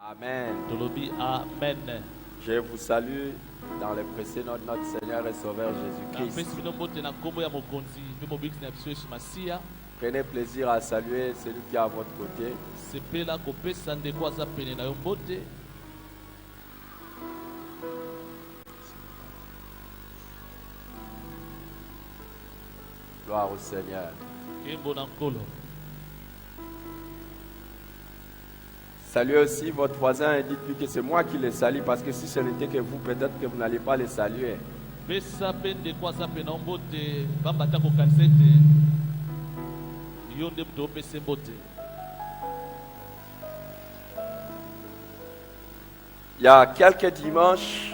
Amen. Tolobi amen. Je vous salue dans le précieux nom de notre Seigneur et Sauveur Jésus-Christ. Prenez plaisir à saluer celui qui est à votre côté. Gloire au Seigneur. Saluez aussi votre voisin et dites-lui que c'est moi qui les salue, parce que si ce n'était que vous, peut-être que vous n'allez pas les saluer. Il y a quelques dimanches,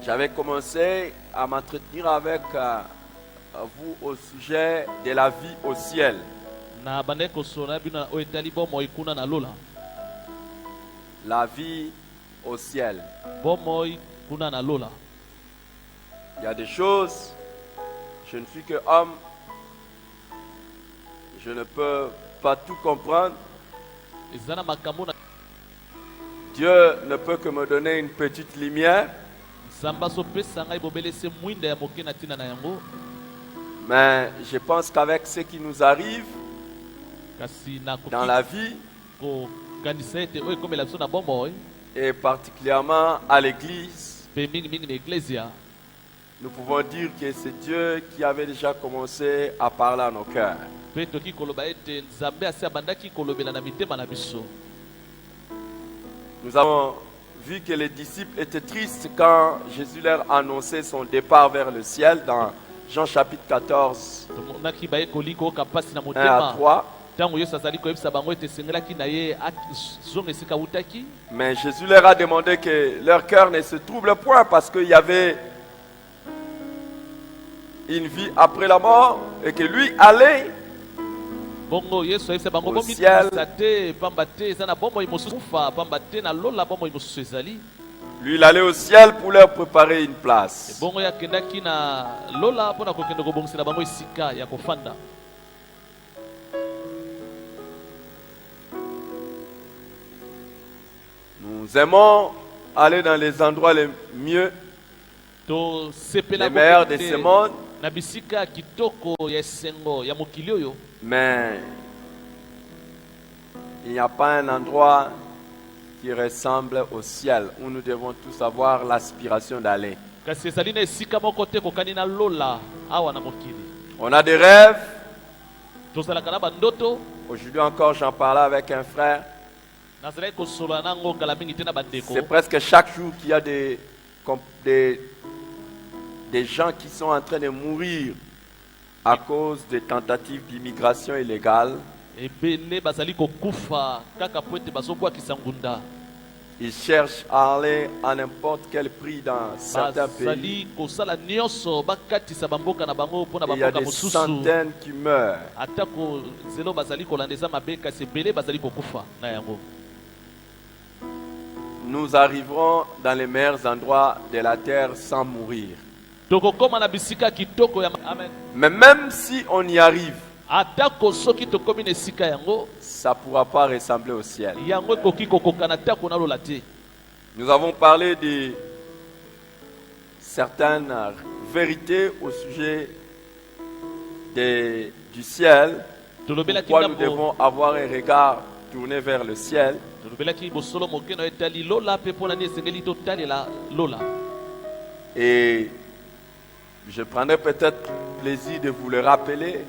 j'avais commencé à m'entretenir avec vous au sujet de la vie au ciel. La vie au ciel. Il y a des choses, je ne suis que homme, je ne peux pas tout comprendre. Dieu ne peut que me donner une petite lumière. Mais je pense qu'avec ce qui nous arrive dans la vie, et particulièrement à l'église, nous pouvons dire que c'est Dieu qui avait déjà commencé à parler à nos cœurs. Nous avons vu que les disciples étaient tristes quand Jésus leur annonçait son départ vers le ciel dans Jean chapitre 14, 1 à 3. Mais Jésus leur a demandé que leur cœur ne se trouble point, parce qu'il y avait une vie après la mort et que lui allait au ciel. Lui, il allait au ciel pour leur préparer une place. Nous aimons aller dans les endroits les mieux, les meilleurs de ce monde. Mais il n'y a pas un endroit qui ressemble au ciel où nous devons tous avoir l'aspiration d'aller. On a des rêves. Aujourd'hui encore, j'en parlais avec un frère. C'est presque chaque jour qu'il y a des gens qui sont en train de mourir à cause des tentatives d'immigration illégale. Ils cherchent à aller à n'importe quel prix dans certains pays. Il y a des centaines qui meurent. Nous arriverons dans les meilleurs endroits de la terre sans mourir. Mais même si on y arrive, ça ne pourra pas ressembler au ciel. Nous avons parlé de certaines vérités au sujet du ciel. Pourquoi nous devons avoir un regard tourné vers le ciel. Et je prendrai peut-être plaisir de vous le rappeler.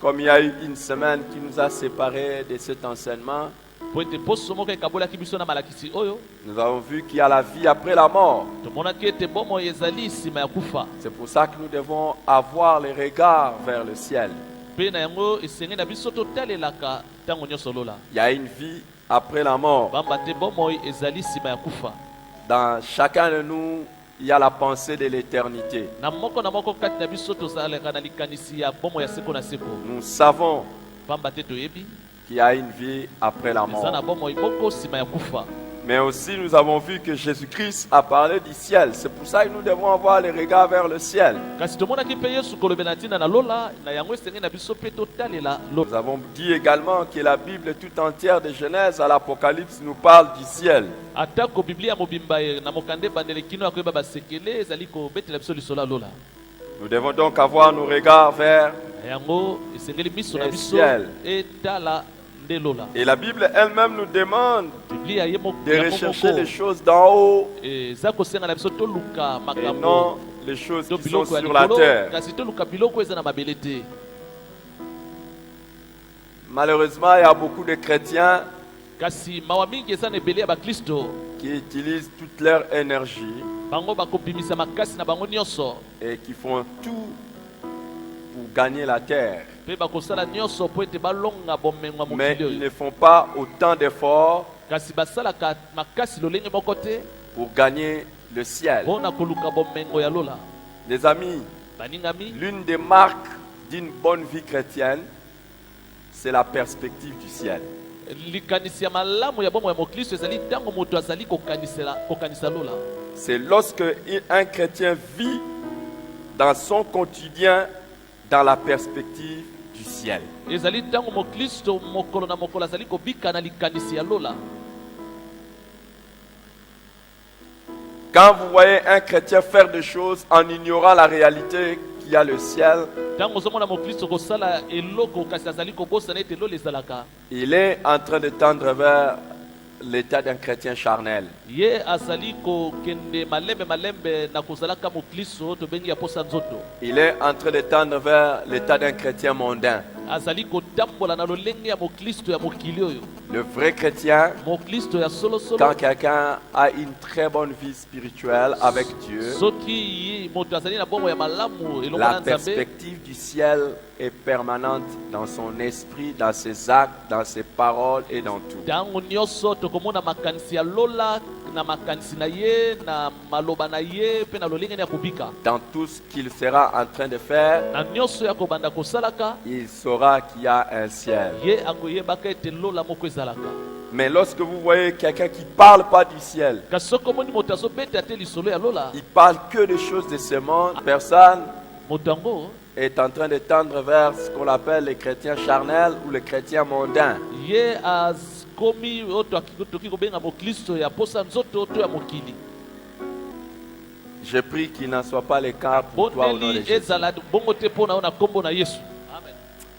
Comme il y a eu une semaine qui nous a séparés de cet enseignement, nous avons vu qu'il y a la vie après la mort. C'est pour ça que nous devons avoir les regards vers le ciel. Il y a une vie après la mort. Dans chacun de nous, il y a la pensée de l'éternité. Nous savons qu'il y a une vie après la mort. Mais aussi, nous avons vu que Jésus-Christ a parlé du ciel. C'est pour ça que nous devons avoir les regards vers le ciel. Nous avons dit également que la Bible tout entière de Genèse à l'Apocalypse nous parle du ciel. Nous devons donc avoir nos regards vers le ciel. Et la Bible elle-même nous demande de rechercher les choses d'en haut et non les choses qui sont sur la terre. Malheureusement, il y a beaucoup de chrétiens qui utilisent toute leur énergie et qui font tout pour gagner la terre. Mais ils ne font pas autant d'efforts pour gagner le ciel. Les amis, l'une des marques d'une bonne vie chrétienne, c'est la perspective du ciel. C'est lorsque un chrétien vit dans son quotidien dans la perspective du ciel. Quand vous voyez un chrétien faire des choses en ignorant la réalité qu'il y a le ciel, il est en train de tendre vers l'état d'un chrétien charnel. Il est en train de tendre vers l'état d'un chrétien mondain. Le vrai chrétien, quand quelqu'un a une très bonne vie spirituelle avec Dieu, la perspective du ciel est permanente dans son esprit, dans ses actes, dans ses paroles et dans tout. Dans tout ce qu'il sera en train de faire, il saura qu'il y a un ciel. Mais lorsque vous voyez quelqu'un qui ne parle pas du ciel, il parle que des choses de ce monde, personne est en train de tendre vers ce qu'on appelle les chrétiens charnels ou les chrétiens mondains. Je prie qu'il n'en soit pas le cas pour toi au nom de Jésus.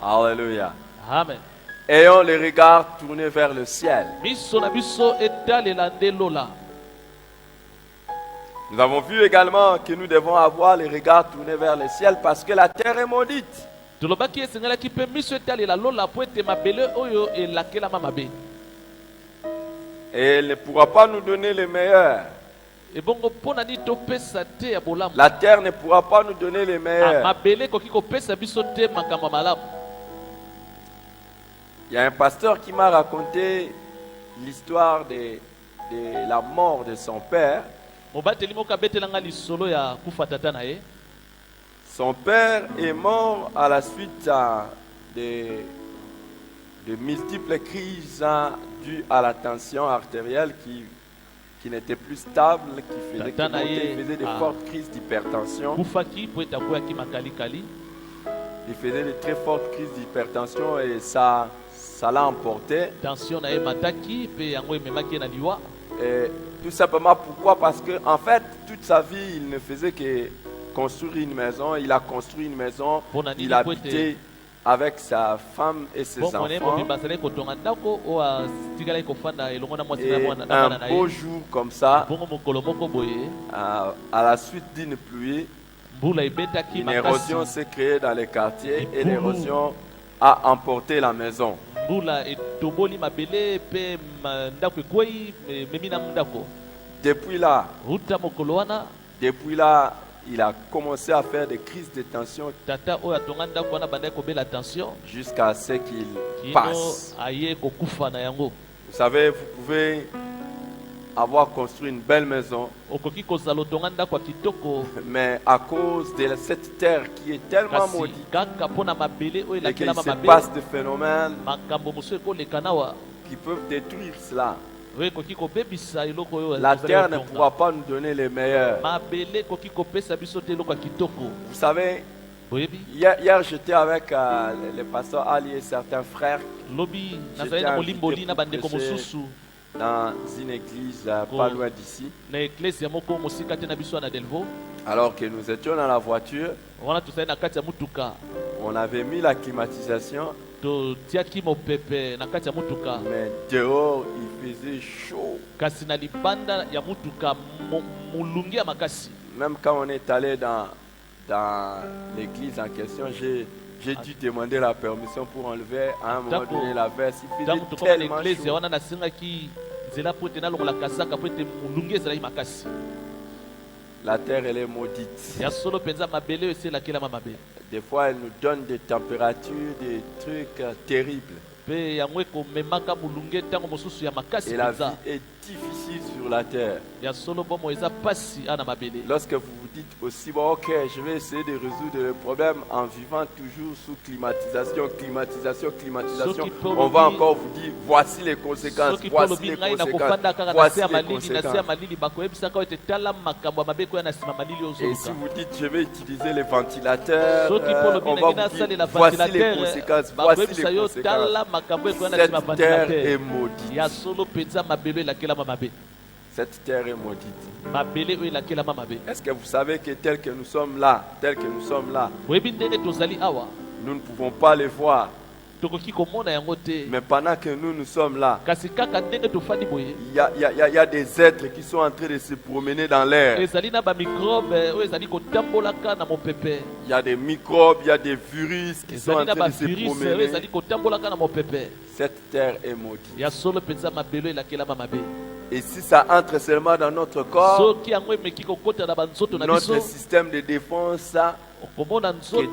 Alléluia. Amen. Ayons les regards tournés vers le ciel. Nous avons vu également que nous devons avoir les regards tournés vers le ciel parce que la terre est maudite. Et elle ne pourra pas nous donner le meilleur. La terre ne pourra pas nous donner le meilleur. Il y a un pasteur qui m'a raconté l'histoire de la mort de son père. Son père est mort à la suite de multiples crises dues à la tension artérielle qui n'était plus stable, qui faisait de fortes crises d'hypertension. Il faisait de très fortes crises d'hypertension et ça l'a emporté. Et tout simplement pourquoi? Parce que en fait, toute sa vie, il ne faisait que construire une maison. Il a construit une maison. Il habitait avec sa femme et ses enfants. Et un beau jour comme ça, à la suite d'une pluie, une érosion s'est créée dans les quartiers et l'érosion a emporté la maison. Depuis là, il a commencé à faire des crises de tension jusqu'à ce qu'il passe. Vous savez, vous pouvez avoir construit une belle maison, mais à cause de cette terre qui est tellement maudite et qu'il se passe des phénomènes qui peuvent détruire cela. La terre ne pourra pas nous donner les meilleurs. Vous savez, hier j'étais avec les pasteurs Ali et certains frères. J'étais invité pour prêcher dans une église pas loin d'ici. Alors que nous étions dans la voiture, on avait mis la climatisation. Mais dehors il faisait chaud. Même quand on est allé dans l'église en question, j'ai dû demander la permission pour enlever à un moment donné la veste. Il faisait tellement chaud. La terre elle est maudite. Des fois elle nous donne des températures, des trucs terribles. Et la vie est difficile sur la terre. Lorsque vous vous dites aussi, bon, ok, je vais essayer de résoudre le problème en vivant toujours sous climatisation, on va encore vous dire, voici les conséquences, voici les conséquences, voici les conséquences. Et si vous dites, je vais utiliser les ventilateurs, on va vous dire, voici les conséquences, voici les conséquences. Cette terre est maudite. Cette terre est maudite. Est-ce que vous savez que tel que nous sommes là, nous ne pouvons pas les voir. Mais pendant que nous sommes là, il y a des êtres qui sont en train de se promener dans l'air. Il y a des microbes, il y a des virus qui sont en train de se promener. Cette terre est maudite. Et si ça entre seulement dans notre corps, notre système de défense que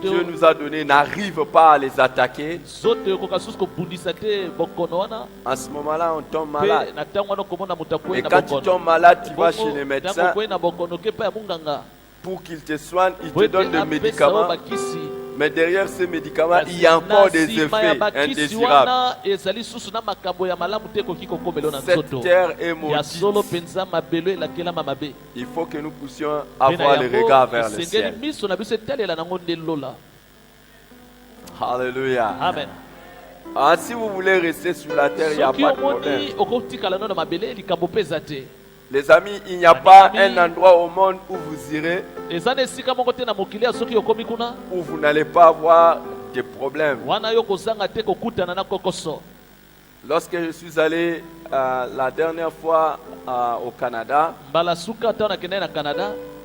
Dieu nous a donné n'arrive pas à les attaquer. En ce moment-là, on tombe malade. Et quand tu tombes malade, tu vas chez les médecins pour qu'ils te soignent, ils te donnent des médicaments. Mais derrière ces médicaments, il y a encore des effets indésirables. Cette terre est maudite. Il faut que nous puissions avoir le regard vers le ciel. Alléluia. Amen. Ah, si vous voulez rester sur la terre, il n'y a pas de problème. Les amis, il n'y a pas un endroit au monde où vous irez où vous n'allez pas avoir de problèmes. Lorsque je suis allé la dernière fois au Canada,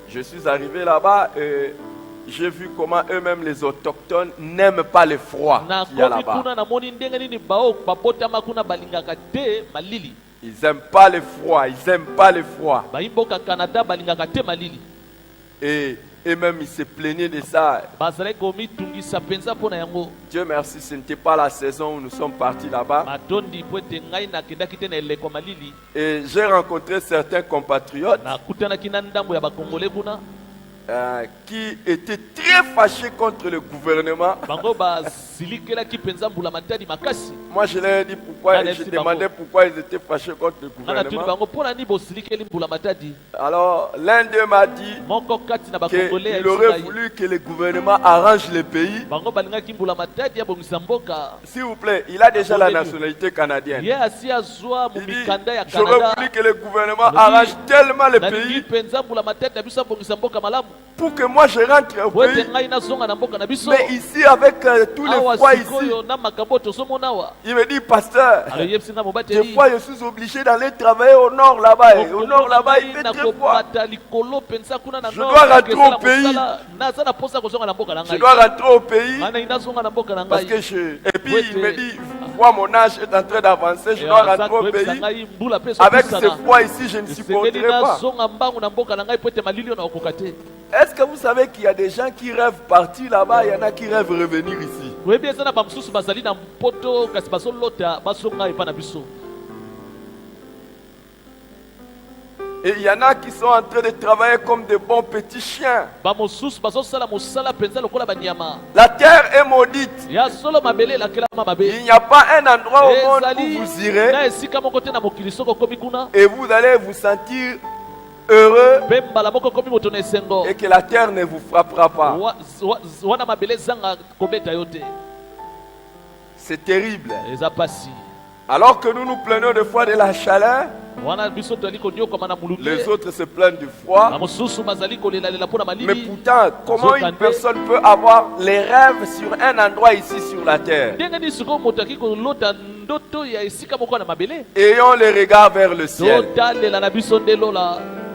je suis arrivé là-bas et j'ai vu comment eux-mêmes les autochtones n'aiment pas le froid qu'il y a là-bas. Ils n'aiment pas le froid, Et même ils se plaignaient de ça. Dieu merci, ce n'était pas la saison où nous sommes partis là-bas. Et j'ai rencontré certains compatriotes qui étaient très fâchés contre le gouvernement. Moi je leur ai dit pourquoi, et je demandais pourquoi ils étaient fâchés contre le gouvernement. Alors l'un d'eux m'a dit qu'il aurait voulu que le gouvernement arrange le pays. S'il vous plaît, il a déjà la nationalité canadienne. Il dit, j'aurais voulu que le gouvernement arrange tellement le pays pour que moi je rentre au pays. Mais ici avec tous les froids ici, il me dit, pasteur, des fois je suis obligé d'aller travailler au nord là-bas. Et au nord là-bas il fait très froid. Je dois rentrer au pays. Je dois rentrer au pays parce que et puis il me dit, vois mon âge est en train d'avancer, je dois rentrer au pays. Avec ce froid ici, je ne supporterai pas. Est-ce que vous savez qu'il y a des gens qui rêvent partir là-bas, il y en a qui rêvent revenir ici? Et il y en a qui sont en train de travailler comme de bons petits chiens. La terre est maudite. Il n'y a pas un endroit au monde où vous irez et vous allez vous sentir heureux et que la terre ne vous frappera pas. C'est terrible. Alors que nous nous plaignons des fois de la chaleur, les autres se plaignent du froid. Mais pourtant, comment une personne peut avoir les rêves sur un endroit ici sur la terre? Ayons les regards vers le ciel.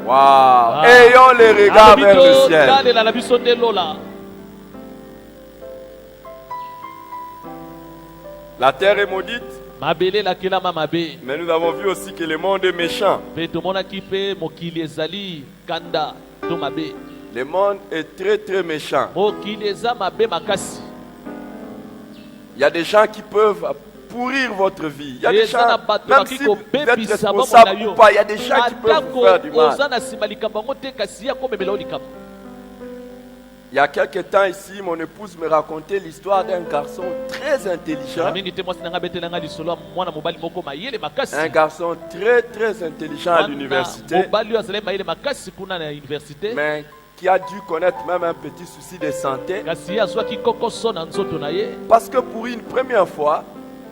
Wow. Ayons les regards vers le ciel. La terre est maudite. Mais nous avons vu aussi que le monde est méchant. Le monde est très très méchant. Il y a des gens qui peuvent pourrir votre vie. Il y a des gens, même si vous êtes responsable ou pas, il y a des gens qui peuvent vous faire du mal. Il y a quelques temps ici, mon épouse me racontait l'histoire d'un garçon très intelligent. Un garçon très très intelligent à l'université. Mais qui a dû connaître même un petit souci de santé. Parce que pour une première fois,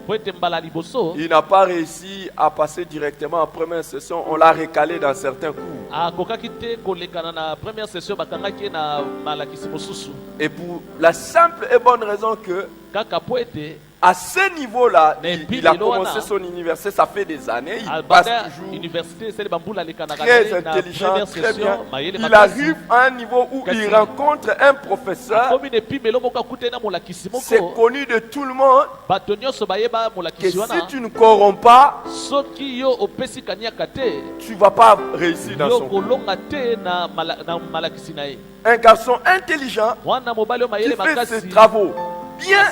il n'a pas réussi à passer directement en première session. On l'a recalé dans certains cours. Et pour la simple et bonne raison que à ce niveau-là, il a commencé son université, ça fait des années, il passe toujours très intelligent, très bien. Il arrive à un niveau où il rencontre un professeur, c'est connu de tout le monde, que si tu ne corromps pas, tu ne vas pas réussir dans son cours. Un garçon intelligent qui fait ses travaux bien,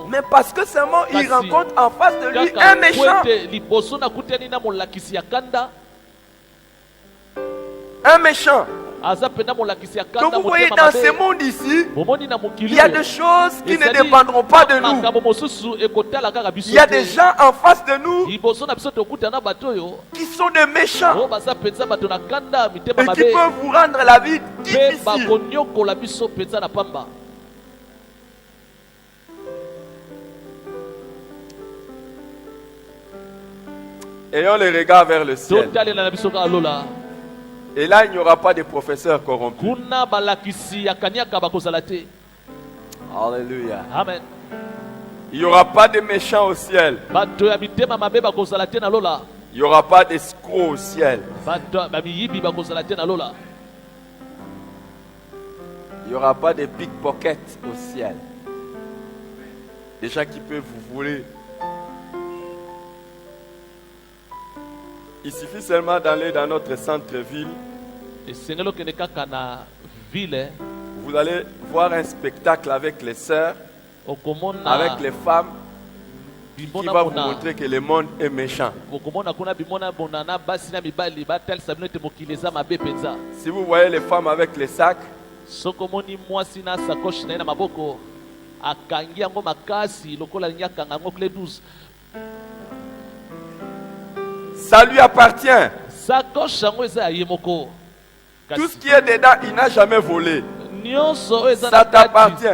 mais parce que seulement il rencontre en face de lui un méchant. Un méchant. Donc vous voyez, dans ce monde ici, il y a des choses qui ne dépendront pas de nous. Il y a des gens en face de nous qui sont des méchants et qui peuvent vous rendre la vie difficile. Ayons les regards vers le ciel. Et là, il n'y aura pas de professeurs corrompus. Alléluia. Amen. Il n'y aura pas de méchants au ciel. Il n'y aura pas d'escrocs au ciel. Il n'y aura pas de pickpockets au ciel. Des gens qui peuvent vous voler. Il suffit seulement d'aller dans notre centre-ville. Vous allez voir un spectacle avec les sœurs, avec les femmes, qui va vous montrer que le monde est méchant. Si vous voyez les femmes avec les sacs, ça lui appartient. Tout ce qui est dedans, il n'a jamais volé. Ça t'appartient.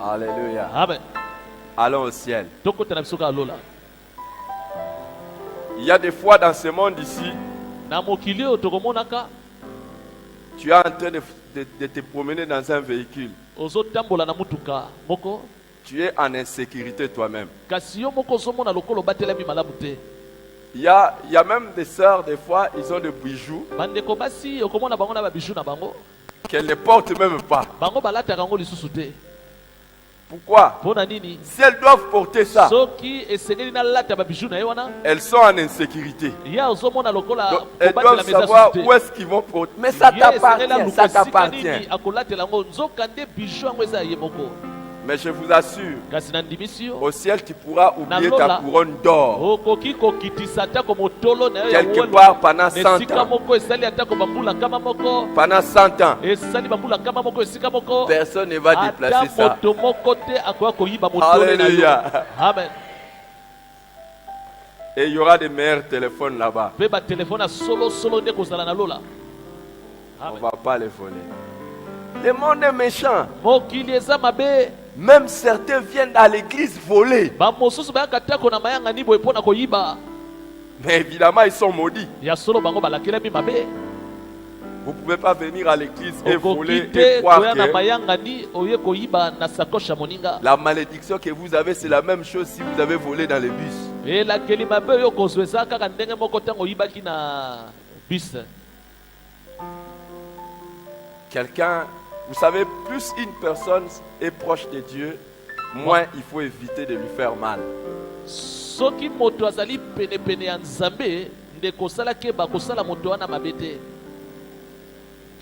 Alléluia. Amen. Allons au ciel. Il y a des fois dans ce monde ici, tu es en train de te promener dans un véhicule. Tu es en insécurité toi-même. Il y a même des sœurs, des fois, ils ont des bijoux qu'elles ne portent même pas. Pourquoi? Si elles doivent porter ça, elles sont en insécurité. Donc, elles doivent savoir où est-ce qu'ils vont porter. Mais ça t'appartient, ça t'appartient. Mais je vous assure, kasi nandimisi yo au ciel tu pourras oublier ta couronne d'or okoki kokitisa atako motolo na yo ya quelque wolo part pendant 100 esika ans. moko esali atako bambula nkama moko Pendant 100 ans, esali bambula nkama moko esika moko personne ne va déplacer ata ça. moto moko te akoya koyiba motolo na yo. Alléluia. Amen. Et il y aura des meilleurs téléphones là-bas. Pe ba telefone ya solo nde kozala na lola. On ne va pas les voler. Le monde est méchant. Mokili eza mabe. Même certains viennent à l'église voler. Ba mosusu bayaka te ko na mayanga ni boye pona koyiba. Mais évidemment, ils sont maudits. Ya solo bango balakelami mabe. Vous ne pouvez pas venir à l'église et voler Okoki et te croire koya na que mayanga ni oye koyiba na sakoche ya moninga. la malédiction que vous avez, c'est la même chose si vous avez volé dans les bus. Elakeli mabe oyo kozwa eza kaka ndenge moko ntango oyibaki na bus. Quelqu'un, vous savez, plus une personne est proche de Dieu, moins il faut éviter de lui faire mal. Soki moto azali penepene ya Nzambe nde kosala keba kosala moto wana mabe te.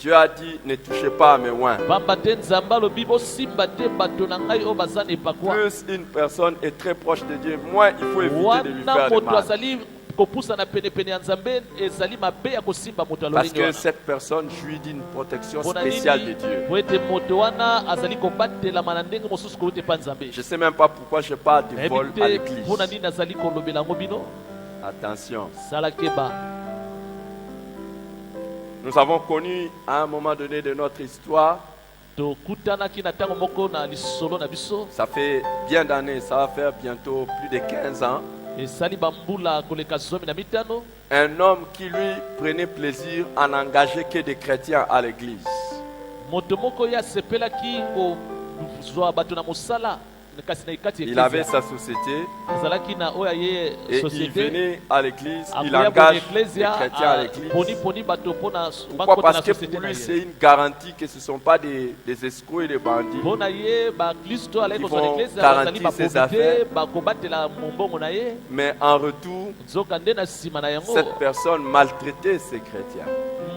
Dieu a dit, ne touchez pas à mes oins. Pamba te Nzambe alobi bosimba te bato na ngai oyo baza na epakwa. Plus une personne est très proche de Dieu, moins il faut éviter de lui Wana faire du moto mal. azali kopusa na penepene ya Nzambe ezali mabe ya kosimba moto Parce alolenge que wana. cette personne jouit d'une protection Mpona spéciale de nini Dieu. po ete moto wana azali kobatelama na ndenge mosusu kouta epa Nzambe. Je ne sais même pas pourquoi je parle de vol Nayebi à te l'église. mpona nini azali kolobela yango bino. Attention. Sala keba. Nous avons connu à un moment donné de notre histoire, Tokutanaki na ntango moko na lisolo na biso. ça fait bien d'années, ça va faire bientôt plus de 15 ans, Esali bambula koleka zomi na mitano. un homme qui lui prenait plaisir à n'engager que des chrétiens à l'église. Moto moko ya sepelaki kozwa bato na mosala kasi na ikati Il avait sa société azalaki na oyo ye et il société venait à l'église, il akoya engage les ecclesia chrétiens à l'église. poni bato mpona Pourquoi? bakota Parce na que société pour na lui, ye c'est une garantie que ce ne sont pas des escrocs et des bandits. mpona ye baklisto alaki Ils kozwa na vont ecclesia bazali garantir ses bakomi affaires. te bakobatela mombongo na ye Mais en retour, nzoka nde na nsima na yango cette personne maltraitait ces chrétiens.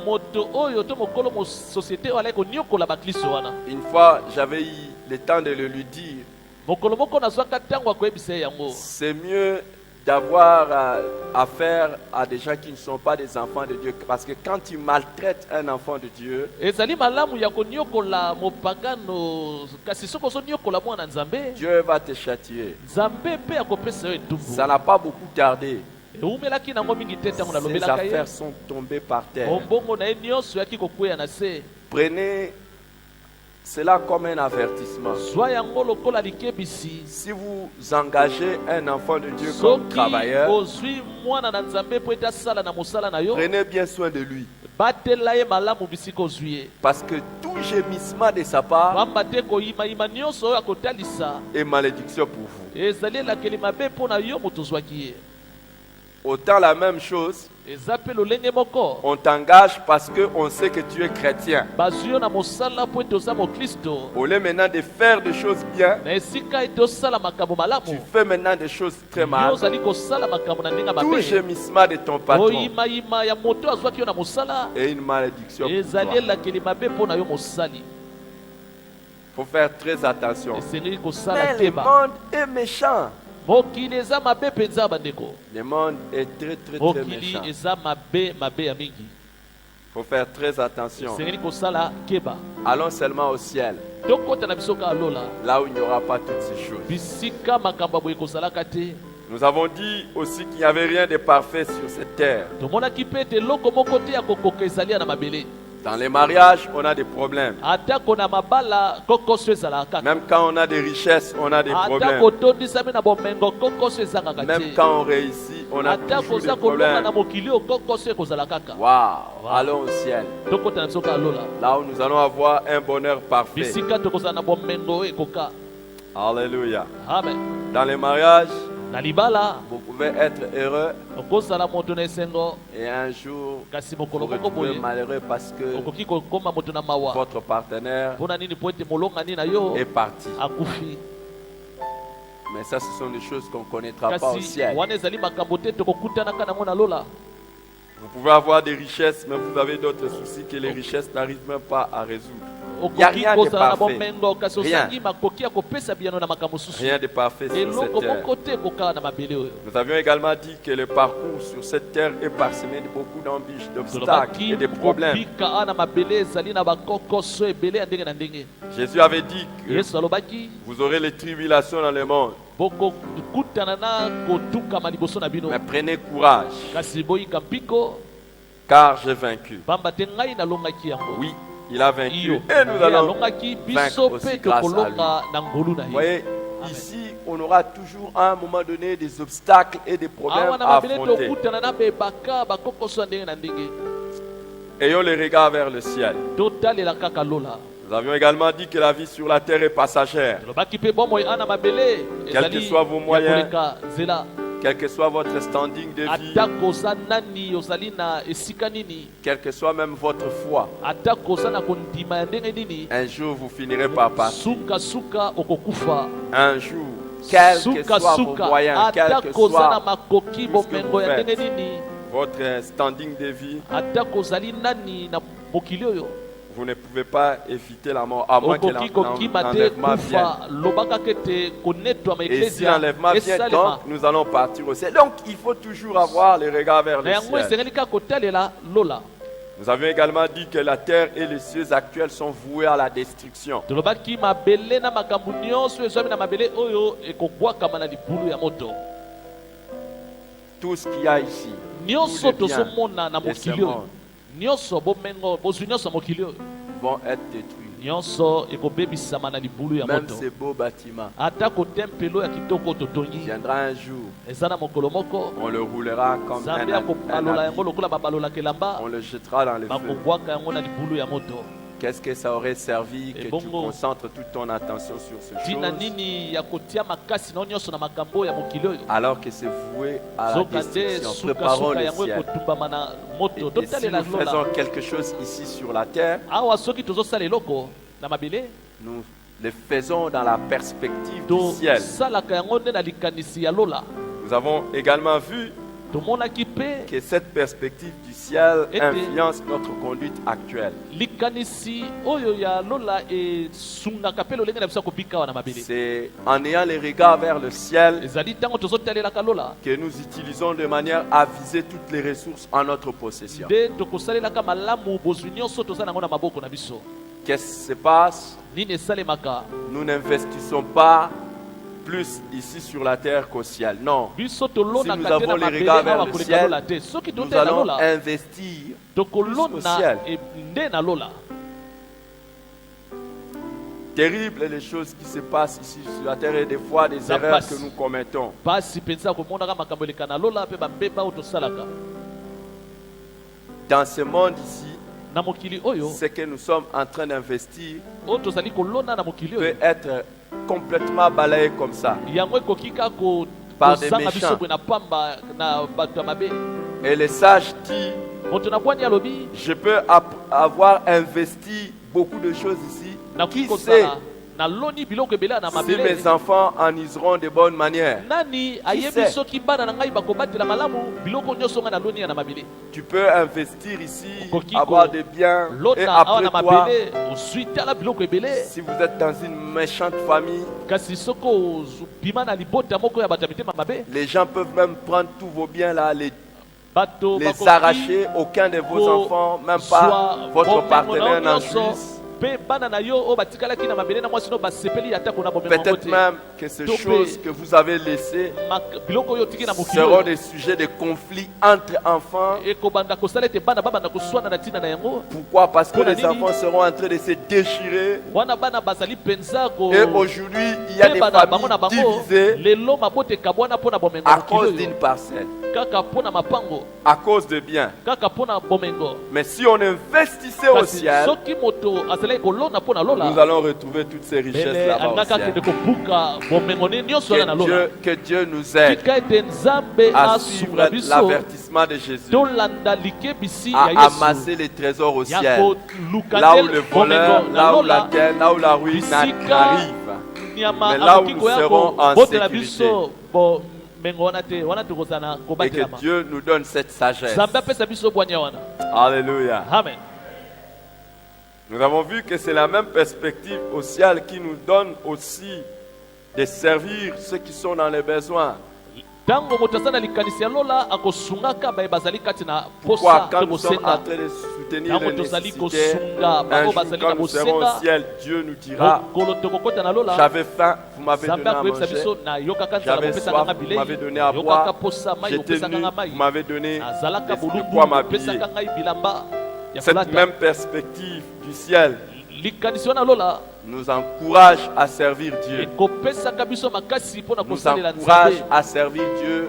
moto oyo to mokolo mo société oyo alaki koniokola baklisto wana. Une fois, j'avais eu le temps de le lui dire. Mokolo moko nazwaka ntango akoyebisa ye yango. C'est mieux d'avoir affaire à des gens qui ne sont pas des enfants de Dieu. Parce que quand tu maltraites un enfant de Dieu, Ezali malamu ya koniokola mopagano kasi soko ozoniokola mwana Nzambe. Dieu va te châtier. Nzambe mpe akopesa yo etumbu. Ça n'a pas beaucoup tardé. Eumelaki nango mingi te ntango Ces nalobelaka ye. affaires sont tombées par terre. Mombongo na ye nyonso yaki kokweya na se. Prenez cela comme un avertissement. Zwa yango lokola likebisi. Si vous engagez un enfant de Dieu comme Soki travailleur, ozwi mwana na Nzambe po ete asala na mosala na yo. prenez bien soin de lui. Batela ye malamu bisika ozwi ye. Parce que tout gémissement de sa part Pamba te koyimayima nyonso oyo akotalisa est malédiction pour vous. ezali elakeli mabe mpo na yo moto ozwaki ye. Autant la même chose, Eza mpe lolenge moko. on t'engage parce qu'on sait que tu es chrétien. Bazwi yo na mosala po ete oza mokristo. Au lieu maintenant de faire des choses bien, Na esika ete osala makambo tu malamu fais maintenant des choses très yo mal. ozali kosala makambo na ndenge Tout mabe. gémissement de ton patron Oyimayima ya moto azwaki yo na mosala est une malédiction pour ezali toi. elakeli mabe mpo na yo mosali. Il faut faire très attention. Esengeli kosala Mais le keba. monde est méchant. Mokili eza mabe mpenza bandeko. Le monde est très très très Mokili méchant. eza mabe ya mingi. Il faut faire très attention. Esengeli kosala keba. Allons seulement au ciel, Tokota na biso ka lola. là où il n'y aura pas toutes ces choses. Bisika makambo boye kozalaka te. Nous avons dit aussi qu'il n'y avait rien de parfait sur cette terre. Tomonaki mpe ete eloko moko te ya kokoka ezali ya na mabele. Dans les mariages, on a des problèmes. Atako na mabala kokoso ezalaka kaka. Même quand on a des richesses, on a des Atako problèmes. tondisami na bomengo kokoso ezangaka Même te. quand on réussit, on a Atako toujours oza des kolonga na problèmes. mokili oyo kokoso ekozala kaka. Waouh! Allons au ciel, Tokota na biso ka lola. là où nous allons avoir un bonheur parfait. Bisika tokozala na bomengo oyo ekoka. Alléluia. Amen. Dans les mariages, Na libala vous pouvez être heureux okozala moto na esengo et un jour kasi vous mokolo vous moko retrouvez boye malheureux parce que okoki kokoma moto na mawa. votre partenaire Mpona nini po ete molongani na yo est parti. akufi. Mais ça, ce sont des choses qu'on ne connaîtra pas au Kasi ciel. wana ezali makambo te tokokutanaka nango na lola. Vous pouvez avoir des richesses, mais vous avez d'autres soucis que les richesses n'arrivent même pas à résoudre. Il y a rien de parfait. Rien de parfait sur cette terre. Nous avions également dit que le parcours sur cette terre est parsemé de beaucoup d'embûches, d'obstacles et de problèmes. Jésus avait dit que vous aurez les tribulations dans le monde. Mais prenez courage, car j'ai vaincu. Oui, il a vaincu et nous allons vaincre aussi grâce à lui. Vous voyez, ici, on aura toujours à un moment donné des obstacles et des problèmes à affronter. Ayons les regards vers le ciel. Nous avions également dit que la vie sur la terre est passagère. Quels que soient vos moyens, quel que soit votre standing de vie, quelle que soit même votre foi, un jour vous finirez par partir. Un jour, quel que soit vos moyens, quel que soit tout ce que vous faites, votre standing de vie, vous ne pouvez pas éviter la mort, à moins que l'enlèvement vienne. Et si l'enlèvement vient, donc, nous allons partir au ciel. Donc, il faut toujours avoir les regards vers le ciel. Nous avions également dit que la terre et les cieux actuels sont voués à la destruction. Tout ce qu'il y a ici, vont être détruits. Même ces beaux bâtiments. Viendra un jour, on le roulera comme un habit. On le jettera dans le feu. Qu'est-ce que ça aurait servi que tu concentres toute ton attention sur ce chose alors que c'est voué à la destruction? Préparons le ciel. Et si nous faisons quelque chose ici sur la terre, nous le faisons dans la perspective du ciel. Nous avons également vu que cette perspective du ciel influence notre conduite actuelle. C'est en ayant les regards vers le ciel que nous utilisons de manière à viser toutes les ressources en notre possession. Qu'est-ce qui se passe? Nous n'investissons pas plus ici sur la terre qu'au ciel. Non. Si nous avons les regards vers le ciel, nous allons investir plus au ciel. Terribles les choses qui se passent ici sur la terre et des fois des erreurs que nous commettons. Dans ce monde ici, ce que nous sommes en train d'investir peut être complètement balayé comme ça par des méchants. Et les sages disent, je peux avoir investi beaucoup de choses ici. Qui sait si mes enfants en useront de bonne manière? Qui sait? Tu peux investir ici, avoir des biens, et après toi, si vous êtes dans une méchante famille, les gens peuvent même prendre tous vos biens là, les arracher. Aucun de vos enfants, même pas votre partenaire n'en jouisse. Peut-être même que ces choses que vous avez laissées seront des sujets de conflit entre enfants. Pourquoi? Parce que les enfants seront en train de se déchirer. Et aujourd'hui, il y a des familles divisées à cause d'une parcelle, à cause de biens. Mais si on investissait au ciel, nous allons retrouver toutes ces richesses là-bas au ciel. Que Dieu nous aide à suivre l'avertissement de Jésus, à amasser les trésors au ciel, là où le voleur, là où la guerre, là où la ruine n'arrive, mais là où nous serons en sécurité. Et que Dieu nous donne cette sagesse. Alléluia. Amen. Nous avons vu que c'est la même perspective au ciel qui nous donne aussi de servir ceux qui sont dans les besoins. Pourquoi, quand nous sommes en train de soutenir les nécessitaires, un jour quand nous serons au ciel, Dieu nous dira: j'avais faim, vous m'avez donné à manger. J'avais soif, vous m'avez donné à boire. J'étais nu, vous m'avez donné de quoi m'habiller. Cette même perspective du ciel nous encourage à servir Dieu. Nous encourage à servir Dieu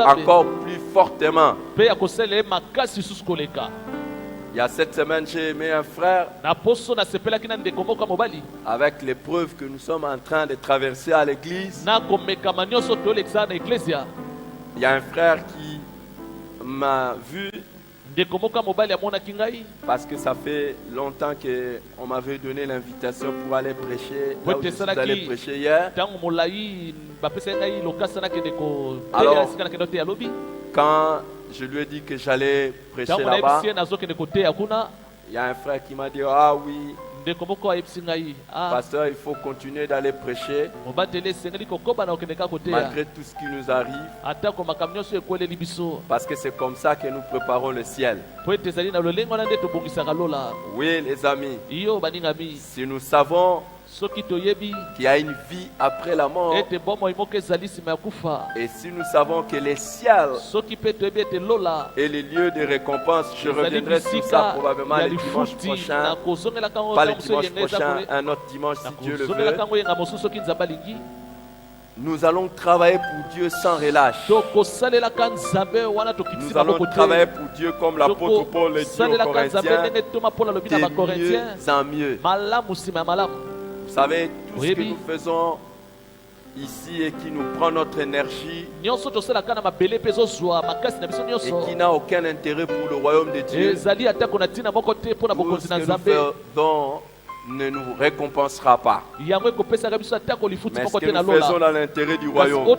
encore plus fortement. Il y a cette semaine, j'ai aimé un frère avec l'épreuve que nous sommes en train de traverser à l'église. Il y a un frère qui m'a vu parce que ça fait longtemps qu'on m'avait donné l'invitation pour aller prêcher. Là où je suis allé prêcher hier. Alors, quand je lui ai dit que j'allais prêcher là-bas, il y a un frère qui m'a dit: ah oui, pasteur, il faut continuer d'aller prêcher malgré tout ce qui nous arrive, parce que c'est comme ça que nous préparons le ciel. Oui, les amis, si nous savons qu'il y a une vie après la mort, et si nous savons que les ciels et les lieux de récompense, je reviendrai sur ça probablement le dimanche prochain, pas le dimanche prochain, un autre dimanche si Dieu le veut. Nous allons travailler pour Dieu sans relâche. Nous allons travailler pour Dieu comme l'apôtre Paul le dit aux Corinthiens, de mieux en mieux. Vous savez, tout ce que nous faisons ici et qui nous prend notre énergie et qui n'a aucun intérêt pour le royaume de Dieu, tout ce que nous faisons ne nous récompensera pas. Mais ce que nous faisons dans l'intérêt du royaume, nous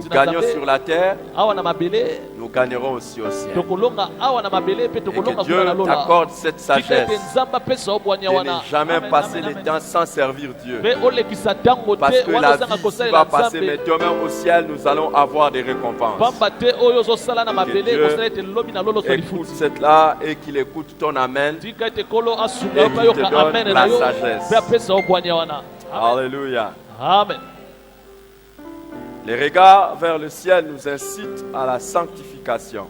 gagnons sur la terre, nous gagnerons aussi au ciel. Et que Dieu t'accorde cette sagesse de ne jamais passer le temps sans servir Dieu. Parce que la vie ici va passer, mais demain au ciel, nous allons avoir des récompenses. Que Dieu écoute cela et qu'il écoute ton amen. Et te donne la sagesse. Alléluia. Amen. Les regards vers le ciel nous incitent à la sanctification.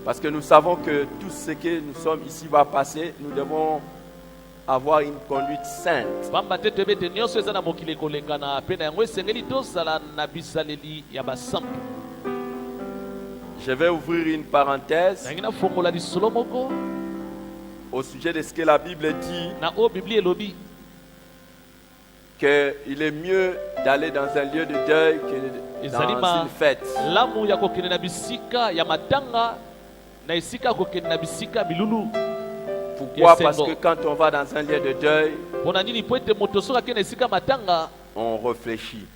Parce que nous savons que tout ce que nous sommes ici va passer. Nous devons avoir une conduite sainte. Je vais ouvrir une parenthèse au sujet de ce que la Bible dit, qu'il est mieux d'aller dans un lieu de deuil que dans une fête. Pourquoi? Parce que quand on va dans un lieu de deuil, on réfléchit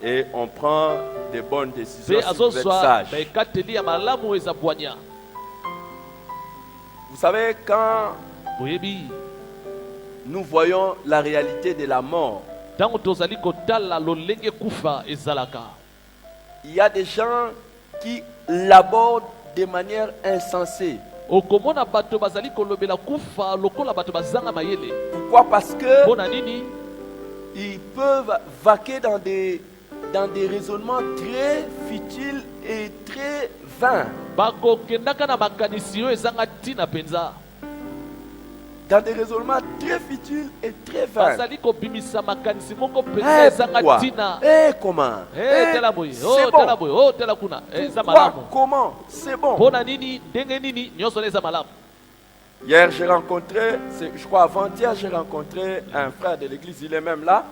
et on prend des bonnes décisions si vous êtes sage. Vous savez, quand nous voyons la réalité de la mort, il y a des gens qui l'abordent de manière insensée. Pourquoi? Parce que ils peuvent vaquer dans des raisonnements très futiles et très vains. Dans des raisonnements très futiles et très vains. Pourquoi? Comment? C'est bon. Pourquoi? Comment? C'est bon. Hier, j'ai rencontré, je crois avant-hier, j'ai rencontré un frère de l'église, il est même là.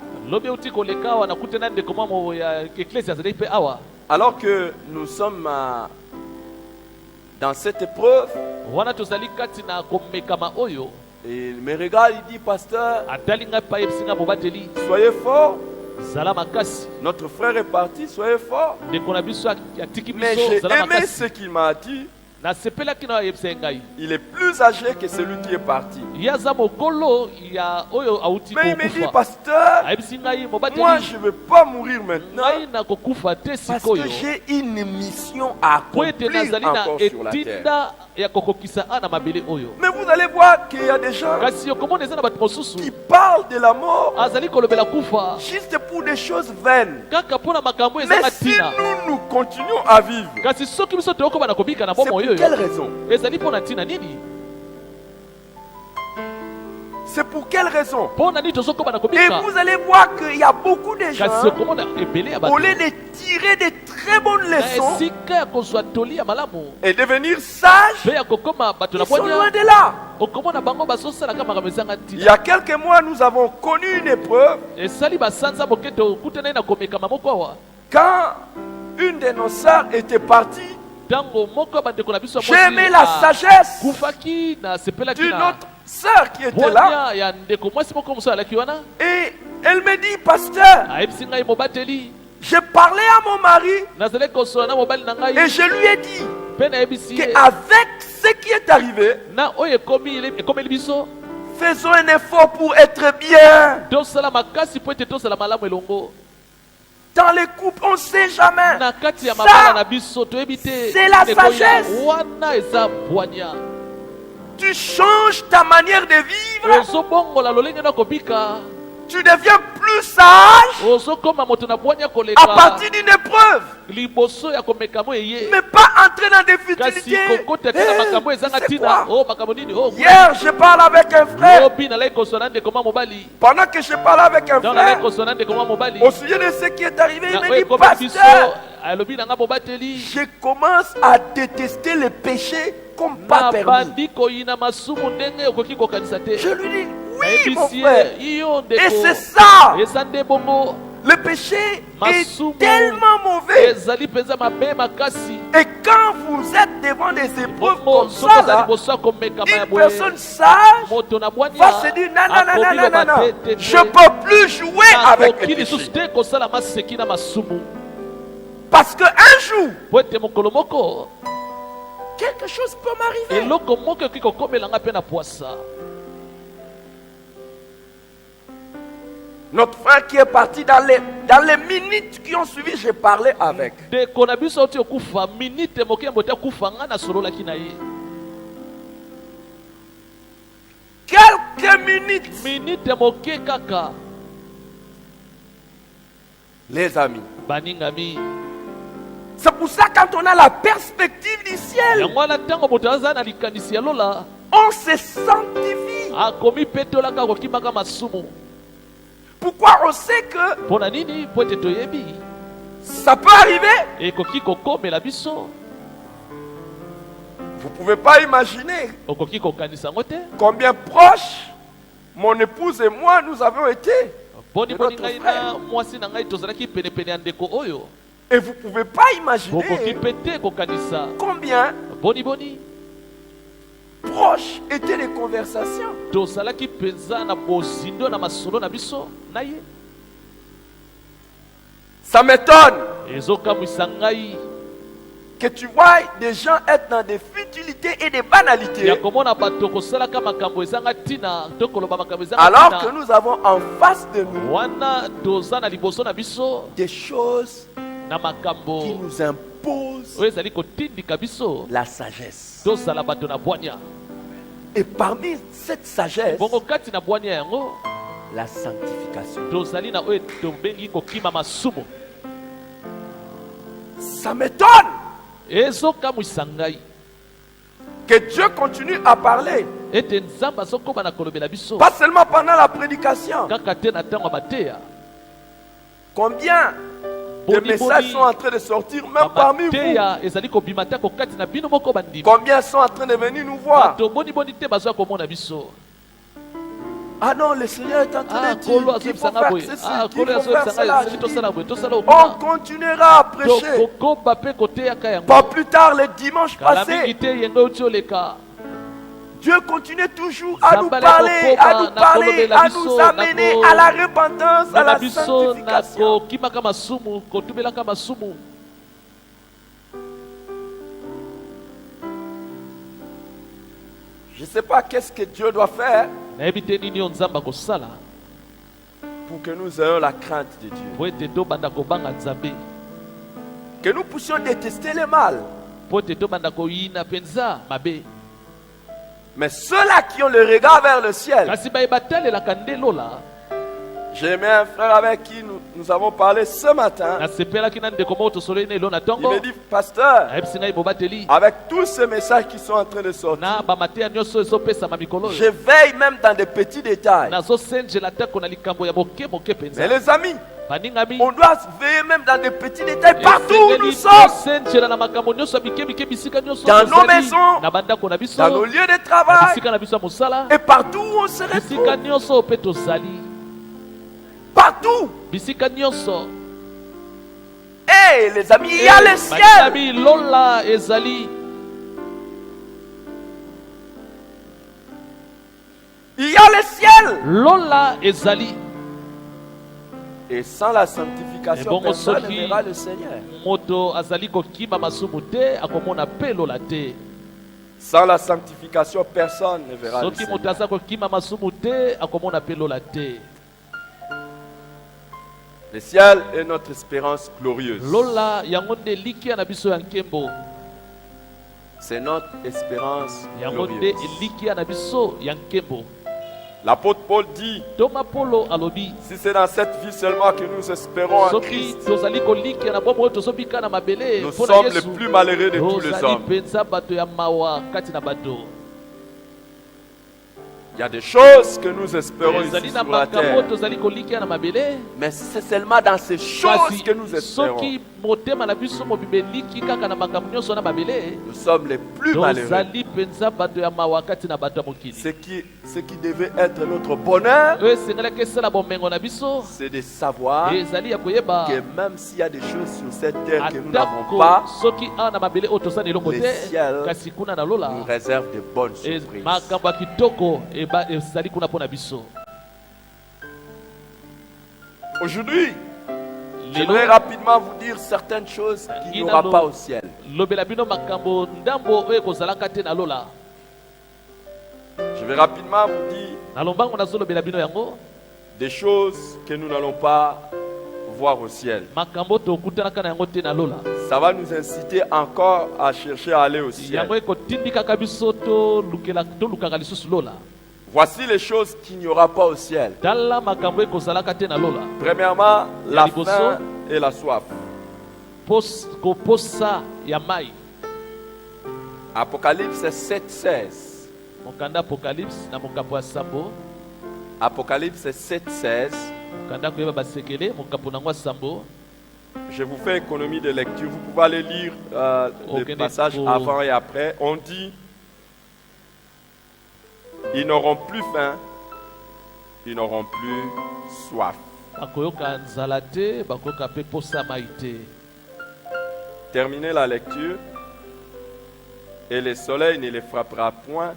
Alors que nous sommes dans cette épreuve, il me regarde, il dit: pasteur, soyez fort, zala makasi. Notre frère est parti, soyez fort. Ndeko na biso atiki Mais biso j'ai zala aimé makasi. ce qu'il m'a dit. Nasepelaki na yebisa ngai. Il est plus âgé que celui qui est parti. Yaza mokolo ya oyo auti Mais il me dit, kokufa. pasteur, Ayebisi ngai moi mobateli. je ne veux pas mourir maintenant Ngai na kokufa te parce sikoyo. que j'ai une mission à Po ete accomplir nazali na encore sur la terre. etinda ya kokokisa ana mabele oyo. Mais vous allez voir qu'il y a des gens Kasi okomona eza na bato mosusu qui parlent de la mort azali kolobela kufa juste pour des choses vaines. kaka mpona makambo Mais ezanga si ntina. nous continuons à vivre, Kasi soki biso toyokoba na kobika na c'est bomo pour oyo quelle raison? ezali mpona ntina nini? C'est pour quelle raison? Mpona nini tozokoba na Et kobika? vous allez voir qu'il y a beaucoup de Kasi gens, okomona ebele ya au bato lieu de tirer de très bonnes na leçons esika ya kozwa toli ya malamu et devenir sages, mpe ya kokoma bato na ils sont loin bwanya, de là. okomona bango bazosalaka makambo ezanga Il y ntina. a quelques mois, nous avons connu une épreuve Esali basanza moke tokutana na komekama moko awa. quand une de nos sœurs était partie. Ntango moko ya bandeko na biso ya J'ai aimé la sagesse kufaki na sepelaki d'une na autre sœur qui était là. bwanya ya ndeko mwasi moko mosusu alaki wana. Et elle me dit, pasteur, Ayebisi ngai mobateli j'ai parlé à mon mari nazali kosola na mobali na et ngai je lui ai dit mpe nayebisi ye qu'avec ce qui est arrivé, na oyo ekomeli biso faisons un effort pour être bien. tosala makasi po ete tosala malamu elongo Dans les couples, on ne sait jamais. na kati ya mabala na Ça, biso toyebi te c'est la ndeko ya sagesse. wana eza bwanya tu changes ta manière de vivre, ozobongola lolenge na kobika tu deviens plus sage ozokoma moto na bwanya à koleka partir d'une épreuve, liboso ya komekamo eye mais pas entrer dans des kasi futilités. kokota te na makambo ezanga C'est ntina. quoi? O makambo nini o Hier, je parle avec un frère. lobi nalaki kosola na ndeko mwa mobali Pendant que je parlais avec un donc nalaki frère, kosola na ndeko mwa mobali au sujet de ce qui est arrivé, il na me oyo dit, ekomeli biso pasteur, alobi na nga mobateli je commence à détester le péché comme pas na permis. bandi koyina masumu ndenge okoki kokanisa te. Je lui dis, oui, mon Nayebisi frère. ye yo Et ndeko c'est ça. eza nde bongo Le péché Masumu. est tellement mauvais. ezali mpenza mabe makasi. Et quand vous êtes devant des épreuves Bongo comme soki ça, eza là, liboso ya komekama ya une boye personne sage moto na bwanya va se dire, non, non, non, non, non, non, non. te Je ne peux plus jouer avec akoki le lisusu péché. te kosala maseki na masumu Parce qu'un jour, po ete mokolo moko quelque chose peut m'arriver. eloko moko ekoki kokomelanga mpe na pwasa. Notre frère qui est parti dans les minutes qui ont suivi, j'ai parlé avec. ndeko na biso oti okufa minite moke mbote akufa nga nasololaki na ye Quelques minutes, minite moke kaka. les amis. Baningami C'est pour ça quand on a la perspective du ciel, yango wana ntango moto aza na likanisi ya lola on se sanctifie. akomi mpe tolaka kokimaka masumu. Pourquoi on sait que Mpona nini? Po ete toyebi ça peut arriver. ekoki kokomela biso. Vous ne pouvez pas imaginer Okoki kokanisa yango te. combien proches mon épouse et moi nous avons été. Boni boni notre ngai frère. na mwasi na ngai tozalaki penepene ya ndeko oyo. Et vous ne pouvez pas Okoki imaginer mpe te kokanisa. combien Boni boni proches étaient les conversations. tozalaki mpenza na bozindo na masolo na biso na ye. Ça m'étonne Ezokamwisa ngai que tu vois des gens être dans des futilités et des banalités, ya komona bato kosalaka makambo ezanga ntina to koloba makambo ezanga alors que ntina nous avons en face de nous wana toza na liboso na biso des choses na qui makambo nous imposent oyo ezali kotindika biso la sagesse. tozala bato na bwania. Et parmi cette sagesse, bongo kati na bwania yango la sanctification. tozali na oyo tobengi kokima masumu. Ça m'étonne ezokamwisa ngai que Dieu continue à parler, ete nzambe azokóma na kolobela biso pas seulement pendant la prédication. kaka te na ntango ya mateya. Combien de Boni messages boni sont en train de sortir, même parmi vous. mateya ezali kobima te kokati na bino moko bandimi. Combien sont en train de venir nous voir. bato boni boni te bazoya komona biso. Ah non, le Seigneur est en train de dire kolo qu'il faut azoyebisanga faire boye ceci, kolo qu'il faut faire azoyebisanga cela. soki tosala boye tosala On okuna continuera à prêcher. tokokoba mpe koteyaka yango Pas plus tard, le dimanche kala passé, mingi te yenge oti oleka Dieu continue toujours à nous parler, à nous parler, à nous amener à la repentance, à la sanctification. Je ne sais pas qu'est-ce que Dieu doit faire pour que nous ayons la crainte de Dieu. Que nous puissions détester le mal. Mais ceux-là qui ont le regard vers le ciel. J'ai aimé un frère avec qui nous avons parlé ce matin. Il me dit, pasteur, avec tous ces messages qui sont en train de sortir, je veille même dans des petits détails. Mais les amis, on doit veiller même dans des petits détails partout où nous sommes. Dans nos maisons, dans nos lieux de travail, et partout où on se retrouve. Partout. Hey, les amis, il y a le ciel. Il y a le ciel. Et sans la sanctification, personne ne verra le Seigneur. Sans la sanctification, personne ne verra le Seigneur. Le ciel est notre espérance glorieuse. C'est notre espérance glorieuse. L'apôtre Paul dit, si c'est dans cette vie seulement que nous espérons en Christ, nous sommes les plus malheureux de tous les hommes. Il y a des choses que nous espérons ici sur la terre. Mais c'est seulement dans ces choses que nous espérons. Nous sommes les plus malheureux. Ce qui devait être notre bonheur, c'est de savoir que même s'il y a des choses sur cette terre que nous n'avons pas, le ciel nous réserve de bonnes surprises. Aujourd'hui, j'aimerais rapidement vous dire certaines choses qu'il n'y aura pas au ciel. Je vais rapidement vous dire des choses que nous n'allons pas voir au ciel. Ça va nous inciter encore à chercher à aller au ciel. Voici les choses qu'il n'y aura pas au ciel. Premièrement, la faim et la soif. Apocalypse 7:16. Apocalypse 7:16. Je vous fais économie de lecture. Vous pouvez aller lire les passages avant et après. On dit, ils n'auront plus faim, ils n'auront plus soif. Terminez la lecture. Et le soleil ne les frappera point,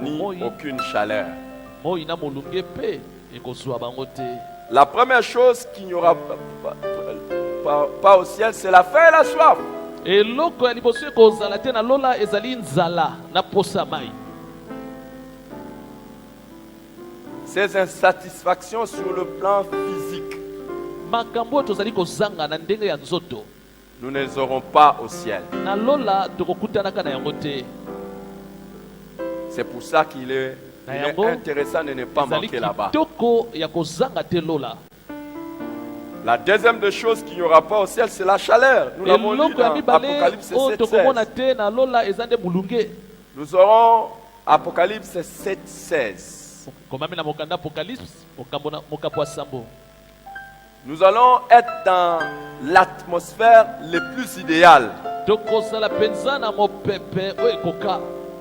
ni aucune chaleur. La première chose qu'il n'y aura pas au ciel, c'est la faim et la soif. Ces insatisfactions sur le plan physique, nous ne les aurons pas au ciel. C'est pour ça qu'il est intéressant de ne pas manquer là-bas. La deuxième des choses qu'il n'y aura pas au ciel, c'est la chaleur. Nous l'avons lu dans Apocalypse 7:16. Nous aurons Apocalypse 7:16. Nous allons être dans l'atmosphère la plus idéale.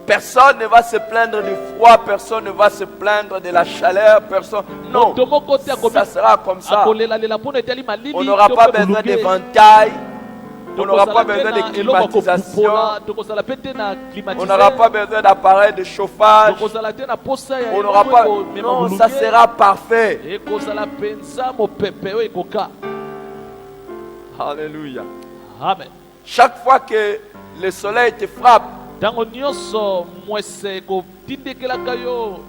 Personne ne va se plaindre du froid, personne ne va se plaindre de la chaleur, personne. Non, ça sera comme ça. On n'aura pas besoin d'éventail. On n'aura pas besoin de climatisation. On n'aura pas besoin d'appareils de chauffage. On n'aura pas. Non, ça sera parfait. Alléluia. Amen. Chaque fois que le soleil te frappe,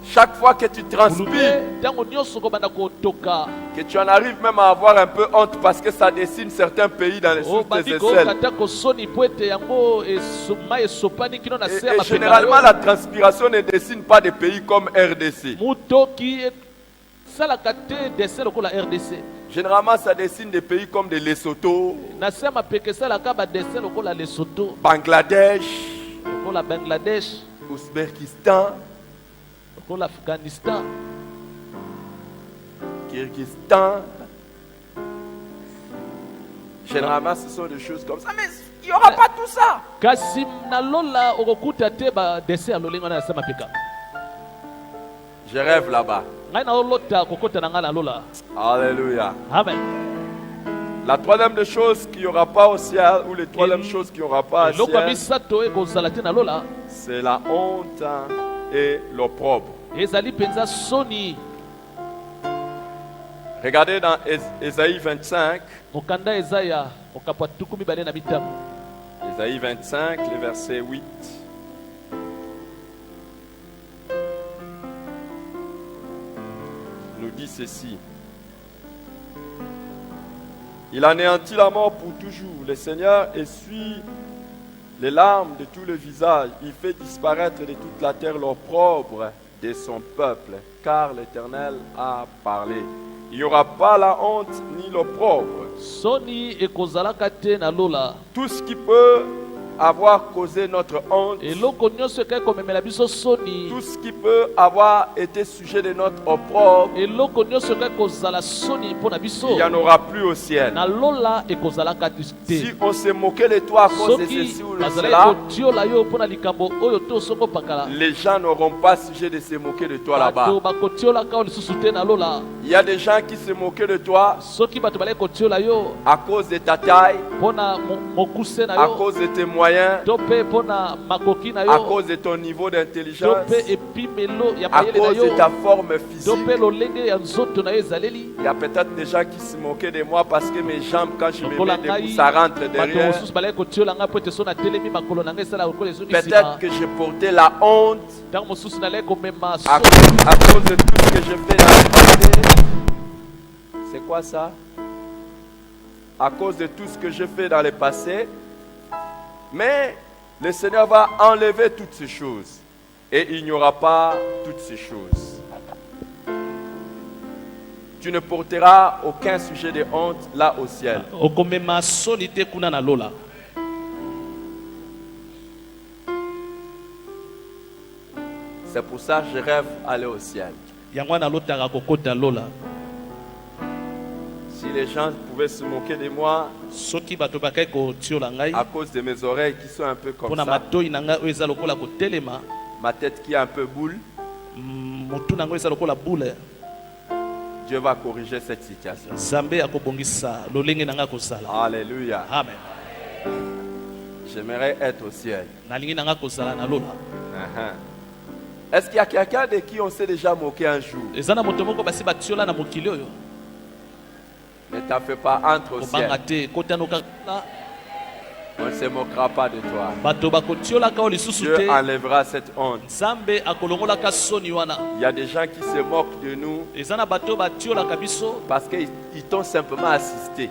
chaque fois que tu transpires, que tu en arrives même à avoir un peu honte parce que ça dessine certains pays dans les sources des aisselles. Et généralement, la transpiration ne dessine pas des pays comme RDC. Généralement, ça dessine des pays comme des Lesotho, Bangladesh, Ouzbékistan, Afghanistan, Kyrgyzstan. Généralement, ce sont des choses comme ça. Mais il n'y aura pas tout ça. Je rêve là-bas. Alléluia. Amen. La troisième des choses qu'il n'y aura pas au ciel, ou les troisième chose qu'il n'y aura pas au ciel, c'est la honte et l'opprobre. Regardez dans Ésaïe 25. Ésaïe 25, le verset 8. Nous dit ceci. Il anéantit la mort pour toujours. Le Seigneur essuie les larmes de tous les visages. Il fait disparaître de toute la terre l'opprobre de son peuple, car l'Éternel a parlé. Il n'y aura pas la honte ni l'opprobre. Tout ce qui peut avoir causé notre honte, tout ce qui peut avoir été sujet de notre opprobre, il n'y en aura plus au ciel. Si on s'est moqué de toi à cause de ceci ou de cela, les gens n'auront pas sujet de se moquer de toi là-bas. Il y a des gens qui se moquaient de toi à cause de ta taille, à cause de tes moyens, à cause de ton niveau d'intelligence, à cause de ta forme physique. Il y a peut-être des gens qui se moquaient de moi parce que mes jambes, quand je me mets debout, ça rentre derrière. Peut-être que je portais la honte à cause de tout ce que je fais dans le passé. C'est quoi ça? À cause de tout ce que je fais dans le passé. Mais le Seigneur va enlever toutes ces choses. Et il n'y aura pas toutes ces choses. Tu ne porteras aucun sujet de honte là au ciel. C'est pour ça que je rêve aller au ciel. Si les gens pouvaient se moquer de moi à cause de mes oreilles qui sont un peu comme ça, ma tête qui est un peu boule, Dieu va corriger cette situation. Alléluia. Amen. J'aimerais être au ciel. Est-ce qu'il y a quelqu'un de qui on s'est déjà moqué un jour? Ne t'en fais pas, entre au ciel. On ne se moquera pas de toi. Dieu enlèvera cette honte. Il y a des gens qui se moquent de nous parce qu'ils t'ont simplement assisté.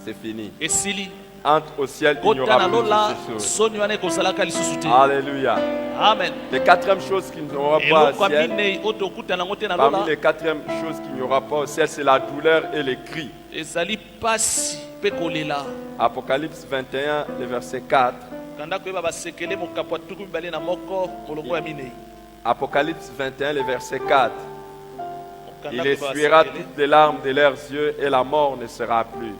C'est fini. Entre au ciel, il n'y aura plus de ces choses. Alléluia. Amen. Les quatrième chose qu'il n'y aura pas au ciel, parmi les quatrième choses qu'il n'y aura pas au ciel, c'est la douleur et les cris. Apocalypse 21, le verset 4. Apocalypse 21, le verset 4. Il essuiera toutes les larmes de leurs yeux et la mort ne sera plus.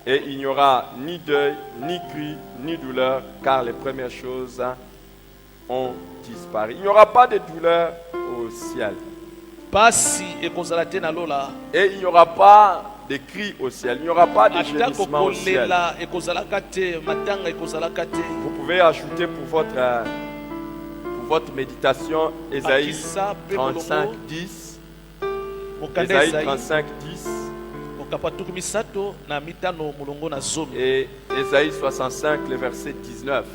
Et il n'y aura ni deuil, ni cri, ni douleur, car les premières choses ont disparu. Il n'y aura pas de douleur au ciel. Et il n'y aura pas de cris au ciel, il n'y aura pas de ata gémissement au ciel. kokolela ekozalaka te, matanga ekozalaka te. Vous pouvez ajouter pour votre méditation Ésaïe Akisa pe 35, molongo, 10. mokanda Ésaïe Esaïe 35, 10 okapa tuku misato na mitano molongo na zomi. et Ésaïe 65, le verset 19.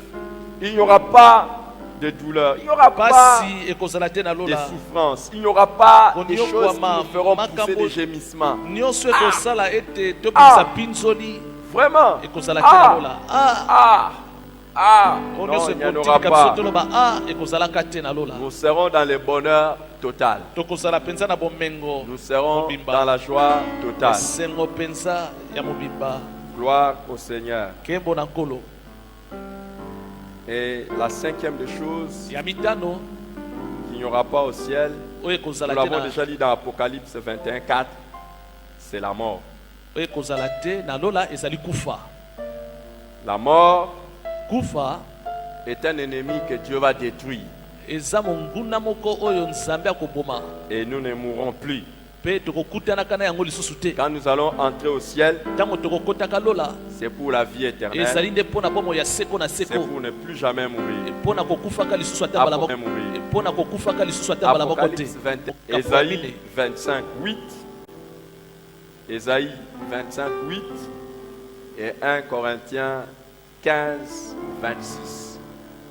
Il n'y aura pas de douleur, il n'y aura pas Pasi ekozala te na de lola. souffrance, il n'y aura pas Konyo des choses qui kwama, nous feront pousser makambo- des gémissements. Nyonso ekosala ete tobimisa pinzoli Vraiment. ekozala te na lola. Non, Nyonso il n'y en aura ekotika biso pas. toloba ekozalaka te na lola. Nous serons dans le bonheur total. Tokozala penza na bomengo, Nous serons mobimba. dans la joie totale. esengo penza ya mobimba. Gloire au Seigneur. Kembo na nkolo. Et la cinquième des choses Ya mitano qu'il n'y aura pas au ciel, oyo nous ekozala te l'avons na déjà lu dans Apocalypse 21, 4, c'est la mort. oyo ekozala te na lola ezali kufa. La mort Kufa est un ennemi que Dieu va détruire eza monguna moko oyo nzambe akoboma et nous ne mourrons plus. mpe tokokutanaka na yango lisusu te. Quand nous allons entrer au ciel, Ntango tokokotaka lola c'est pour la vie éternelle, ezali nde mpo na bomoi ya seko na c'est seko, pour ne plus jamais mourir. mpo na kokufaka lisusu ata mbala moko, Mourir. mpo na kokufaka lisusu ata mbala moko te. Apocalypse 21, Ésaïe 25, 8, Ésaïe 25, 8 et 1 Corinthiens 15, 26.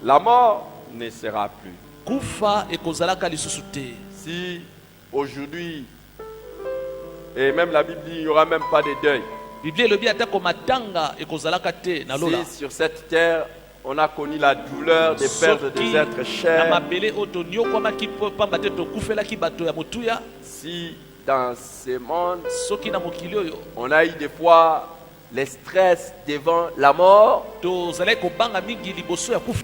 La mort ne sera plus. Kufa ekozalaka lisusu te. Si aujourd'hui, et même la Bible dit, il n'y aura même pas de deuil. Biblia elobi atako matanga ekozalaka te na lola. Si sur cette terre, on a connu la douleur des pertes des êtres na chers, mabele oyo toniokwamaki mpo pamba te tokufelaki bato ya motuya, si dans ce monde, soki na mokili oyo on a eu des fois les stress devant la mort, tozalaki kobanga mingi liboso ya kufa,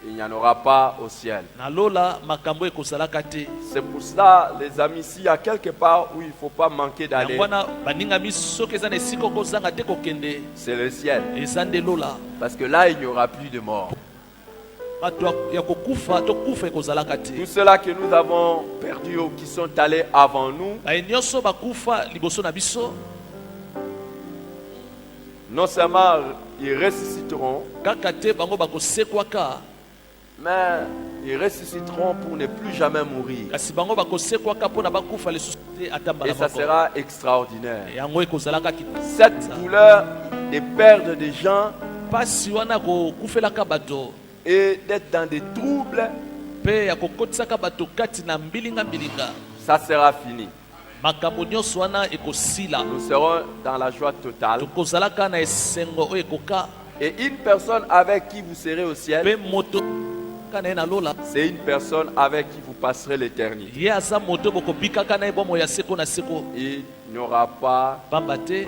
il n'y en aura pas au ciel. na lola makambo ekozalaka te. C'est pour cela, les amis, s'il y a quelque part où il ne faut pas manquer d'aller, yango wana baningami soki eza na esika okozanga te kokende, c'est le ciel. eza nde lola. Parce que là, il n'y aura plus de mort. Bato ya kokufa tokufa ekozalaka te. Tous ceux-là que nous avons perdus ou qui sont allés avant nous, baye nyonso bakufa liboso na biso, non seulement ils ressusciteront, kaka te bango bakosekwaka, mais ils ressusciteront pour ne plus jamais mourir. kasi bango bakosekwaka mpo na bakufa lisusu te ata mbala Et ça moko. sera extraordinaire. yango ekozalaka Cette douleur de perdre des gens pasi wana kokufelaka bato et d'être dans des troubles, mpe ya kokotisaka bato kati na mbilinga ça sera fini. makambo nyonso wana ekosila. Nous serons dans la joie totale. tokozalaka na esengo oyo ekoka, Et une personne avec qui vous serez au ciel, mpe moto na ye na lola c'est une personne avec qui vous passerez l'éternité. ye aza moto bokobikaka na ye bomoi ya seko na seko, Il n'y aura pas pamba te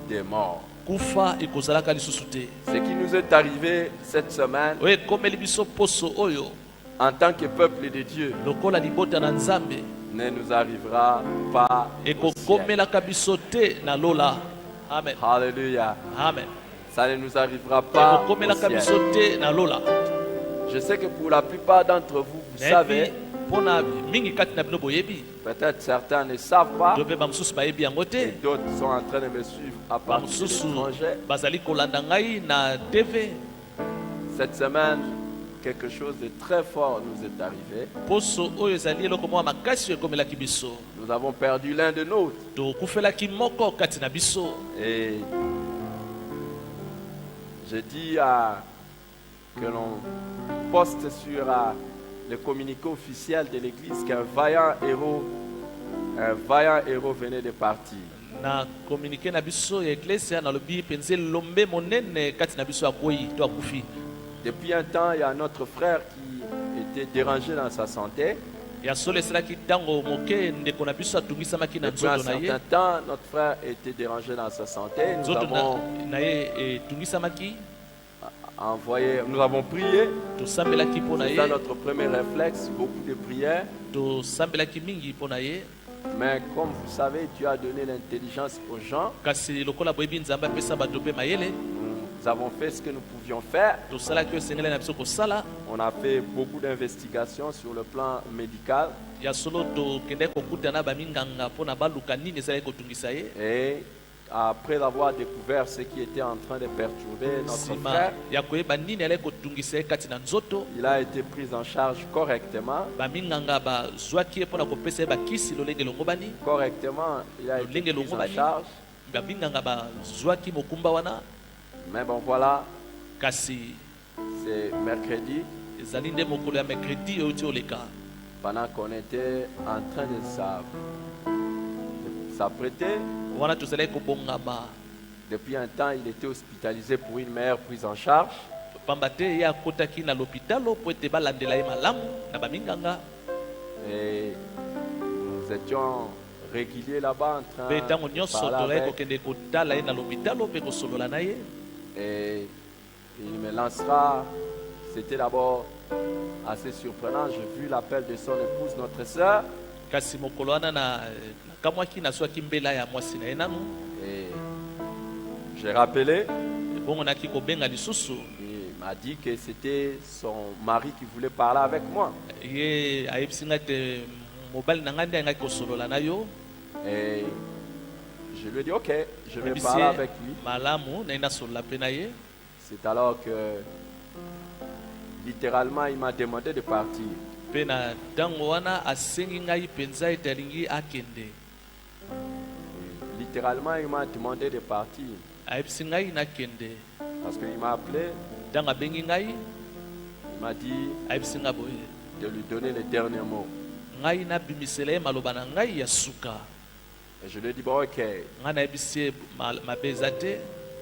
de mort. kufa ekozalaka lisusu te. Ce qui nous est arrivé cette semaine oyo ekomeli biso poso oyo en tant que peuple de Dieu lokola libota na nzambe ne nous arrivera pas au ciel. ekokomelaka biso te na lola. Amen. Alléluia. Amen. Ça ne nous arrivera pas au ekokomelaka ciel. biso te na lola. Je sais que pour la plupart d'entre vous, vous savez, mpona mingi kati na bino boyebi, peut-être certains ne savent pas, to mpe bamosusu bayebi yango et te, d'autres sont en train de me suivre à partir de bamosusu l'étranger. bazali kolanda ngai na TV. Cette semaine, quelque chose de très fort nous est arrivé. Poso oyo ezali eloko moko makasi oyo ekomelaki biso. Nous avons perdu l'un de nôtres. Tokufelaki moko kati na biso. Et je dis que l'on poste sur le communiqué officiel de l'église qu'un vaillant héros venait de partir. Na komunike na biso ya eklesia nalobi penze lombe monene kati na biso akoyi to akufi. Depuis un temps, il y a notre frère qui était dérangé dans sa santé. Ya solo esalaki ntango moke ndeko na biso atungisamaki na Depuis un nzoto na ye. certain temps, notre frère était dérangé dans sa santé. Nous Nzoto avons na ye etungisamaki, nous avons prié. tosambelaki mpo na C'est ye, ça notre premier réflexe, beaucoup de prières. tosambelaki mingi mpo na ye. Mais comme vous savez, Dieu a donné l'intelligence aux gens. Kasi lokola boyebi nzambe apesa bato mpe mayele, Nous Nous avons fait ce que nous pouvions faire. tosalaki oyo esengeli na biso kosala. On a fait beaucoup d'investigations sur le plan médical. Ya solo tokendaki kokutana baminganga mpona baluka nini ezalaki kotungisa ye. Et après avoir découvert ce qui était en train de perturber notre Nsima frère, ya koyeba nini alaki kotungisa ye kati na nzoto, il a été pris en charge correctement. baminganga bazwaki ye mpona kopesa ye bakisi lolenge elongobani. Correctement, il a été pris en charge. Baminganga bazwaki mokumba wana. Mais bon, voilà, Kasi c'est mercredi, ezali nde mokolo ya mercredi oyo ti oleka, pendant qu'on était en train de s'apprêter. wana tozalaki kobongama. Depuis un temps, il était hospitalisé pour une meilleure prise en charge. Pamba te ye akotaki na lopitalo po ete balandela ye malamu na baminganga. Et nous étions réguliers là-bas en train Mpe ntango de nyonso parler tozalaki avec. kokende kotala ye na lopitalo mpe kosolola na ye. Et il me lancera. C'était d'abord assez surprenant. J'ai vu l'appel de son épouse, notre sœur. Kasi mokolo wana nakamwaki nazwaki mbela ya mwasi na ye nanu. Et j'ai rappelé. Bongo naki kobenga lisusu. Il m'a dit que c'était son mari qui voulait parler avec moi. Ye ayebisi ngai te mobali na ngai nde ayengaki kosolola na yo. Et je lui ai dit, ok, je vais Ayebisi parler ye avec lui. malamu naye nasolola mpe na ye. C'est alors que, littéralement, il m'a demandé de partir. Mpe na ntango wana asengi ngai mpenza ete alingi akende. Littéralement, il m'a demandé de partir. Ayebisi ngai nakende. Parce qu'il m'a appelé, Ntango abengi ngai il m'a dit ayebisi ngai boye de lui donner les derniers mots. ngai nabimisela ye maloba na ngai ya suka. Et je lui ai dit, bon, ok. Ngai nayebisi ye mabe eza te.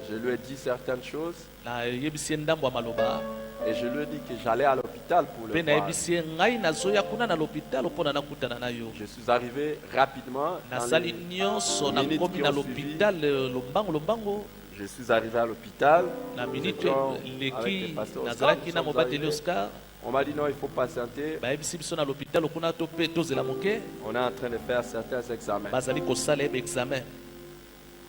Je lui ai dit certaines choses. Nayebisi ye ndambo ya maloba. Et je lui ai dit que j'allais à l'hôpital pour Mpe le voir. nayebisi ye ngai nazoya kuna na lopitalo mpo na nakutana na yo. Je suis arrivé rapidement. Dans Nasali les nyonso minutes nakomi qui na ont suivi. lopitalo lombango. Je suis arrivé à l'hôpital. Na Nous minute étions avec le leki pasteur Oscar, nazalaki nous na sommes mobateli arrivés. Oscar. On m'a dit non, il faut patienter. Bayebisi biso na lopitalo kuna to mpe tozela moke. On est en train de faire certains examens. Bazali kosala ye examen.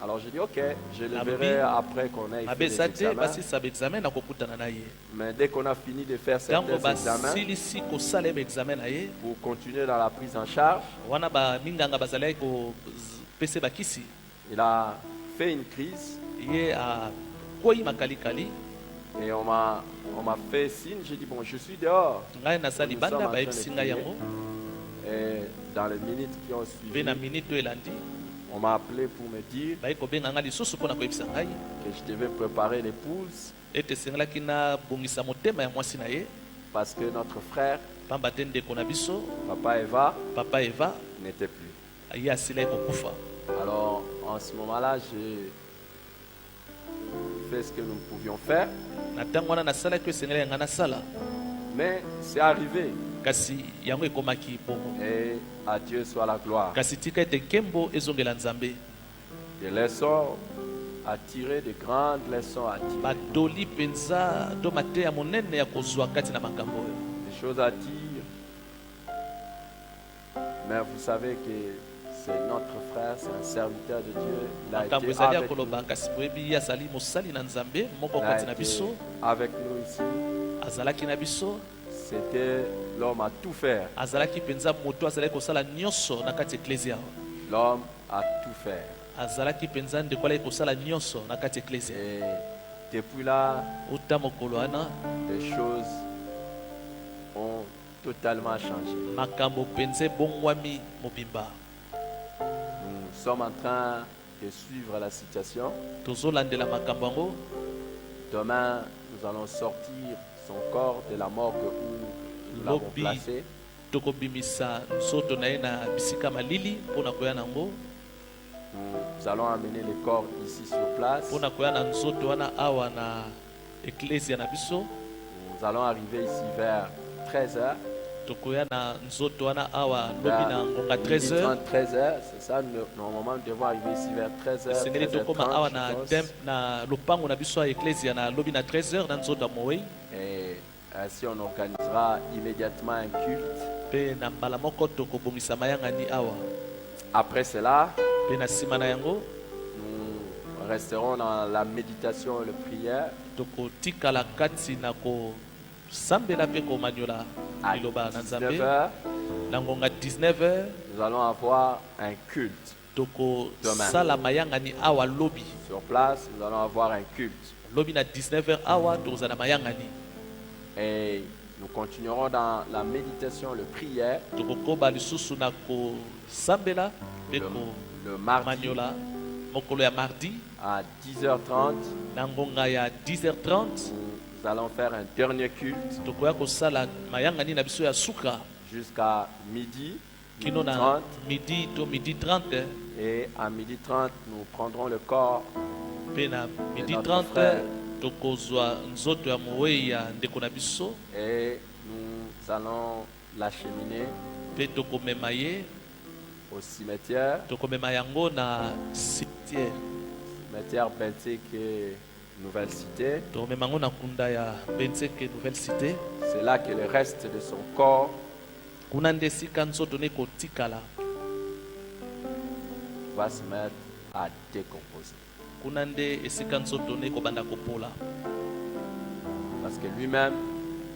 Alors j'ai dit ok, je le Alobi, verrai après qu'on ait fait mabe les eza te examens. basisa baexamen na kokutana na ye. Mais dès qu'on a fini de faire Ntango certains examens, basilisi kosala ye baexamen na ye, pour continuer dans la prise en charge, wana baminganga bazalaki kopesa bakisi, il a fait une crise ye akwei makalikali. et on m'a fait signe. J'ai dit bon, je suis dehors. Ngai naza Nous sommes libanda en train bayebisi de ngai prier. yango. Et dans les minutes qui ont Mpe suivi, na minute oyo elandi on m'a appelé pour me dire bayi kobenga ngai lisusu mpo na koyebisa ngai que je devais préparer l'épouse ete esengelaki nabongisa motema ya mwasi na ye, parce que notre frère, pamba te ndeko na biso Papa Eva, papa Eva n'était plus. ye asilaki kokufa. Alors en ce moment-là, j'ai fait ce que nous pouvions faire, Na ntango wana nasalaki oyo esengelaki ngai nasala, mais c'est arrivé. kasi yango ekomaki bongo. Et à Dieu soit la gloire. Kasi tika ete nkembo ezongela Nzambe. Des leçons à tirer, de grandes leçons à tirer. Batoli penza to mateya monene ya kozwa kati na makambo oyo. Des choses à dire. Mais vous savez que c'est notre frère, c'est un serviteur de Dieu. Il a Makambo été ezali ya avec nous. koloba kasi boyebi ye azali mosali na Nzambe moko Il a kati na été biso, avec nous ici. azalaki na biso, C'était l'homme à tout faire. azalaki penza moto azalaki kosala nyonso na kati ya eklezia. L'homme à tout faire. Azalaki penza ndeko alaki kosala nyonso na kati ya eklezia. Et depuis là, Uta mokolo wana les choses ont totalement changé. makambo penza ebongwami mobimba. Nous sommes en train de suivre la situation. Tozolandela makambo yango. Demain, nous allons sortir son corps de la morgue où nous l'avons Lobi placé. tokobimisa nzoto na ye na bisika malili mpona koya nango, Nous allons amener le corps ici sur place. mpona koya na nzoto wana awa na eklezia na biso. Nous allons arriver ici vers 13h. Tokoya na nzoto wana awa lobi na ngonga 13h. 13h, c'est ça. Normalement, nous devons arriver ici vers 13h. Esengeli tokoma awa 13h30, na je pense. na lopango na biso ya eklezia na lobi na 13h na nzoto ya mowei. Et ainsi, on organisera immédiatement un culte. Mpe na mbala moko tokobongisa mayangani awa. Après cela, Mpe na nsima na yango nous resterons dans la méditation et la prière. tokotikala kati na kosambela mpe komanyola À liloba na nzambe 19h, na ngonga 19h nous allons avoir un culte. tokosala mayangani awa lobi Sur place, nous allons avoir un culte. lobi na 19h awa tokozala na mayangani Et nous continuerons dans la méditation, la prière. tokokoba lisusu na kosambela mpe Le mardi komanyola mokolo ya mardi à 10h30, na ngonga ya 10h30 nous allons faire un dernier culte tokoya kosala mayangani na biso ya suka jusqu'à midi, kino midi na 30. midi to midi 30 Et à midi 30, nous prendrons le corps mpe na midi notre 30 frère. tokozwa nzoto ya mowei ya ndeko na biso et nous allons l'acheminer mpe tokomema ye au cimetière tokomema yango na cimetière Bentique et Nouvelle Cité. tokomema yango na nkunda ya benseke nouvelle cité C'est là que le reste de son corps kuna nde esika nzoto ne kotikala va se mettre à décomposer. kuna nde esika nzoto ne kobanda kopola Parce que lui-même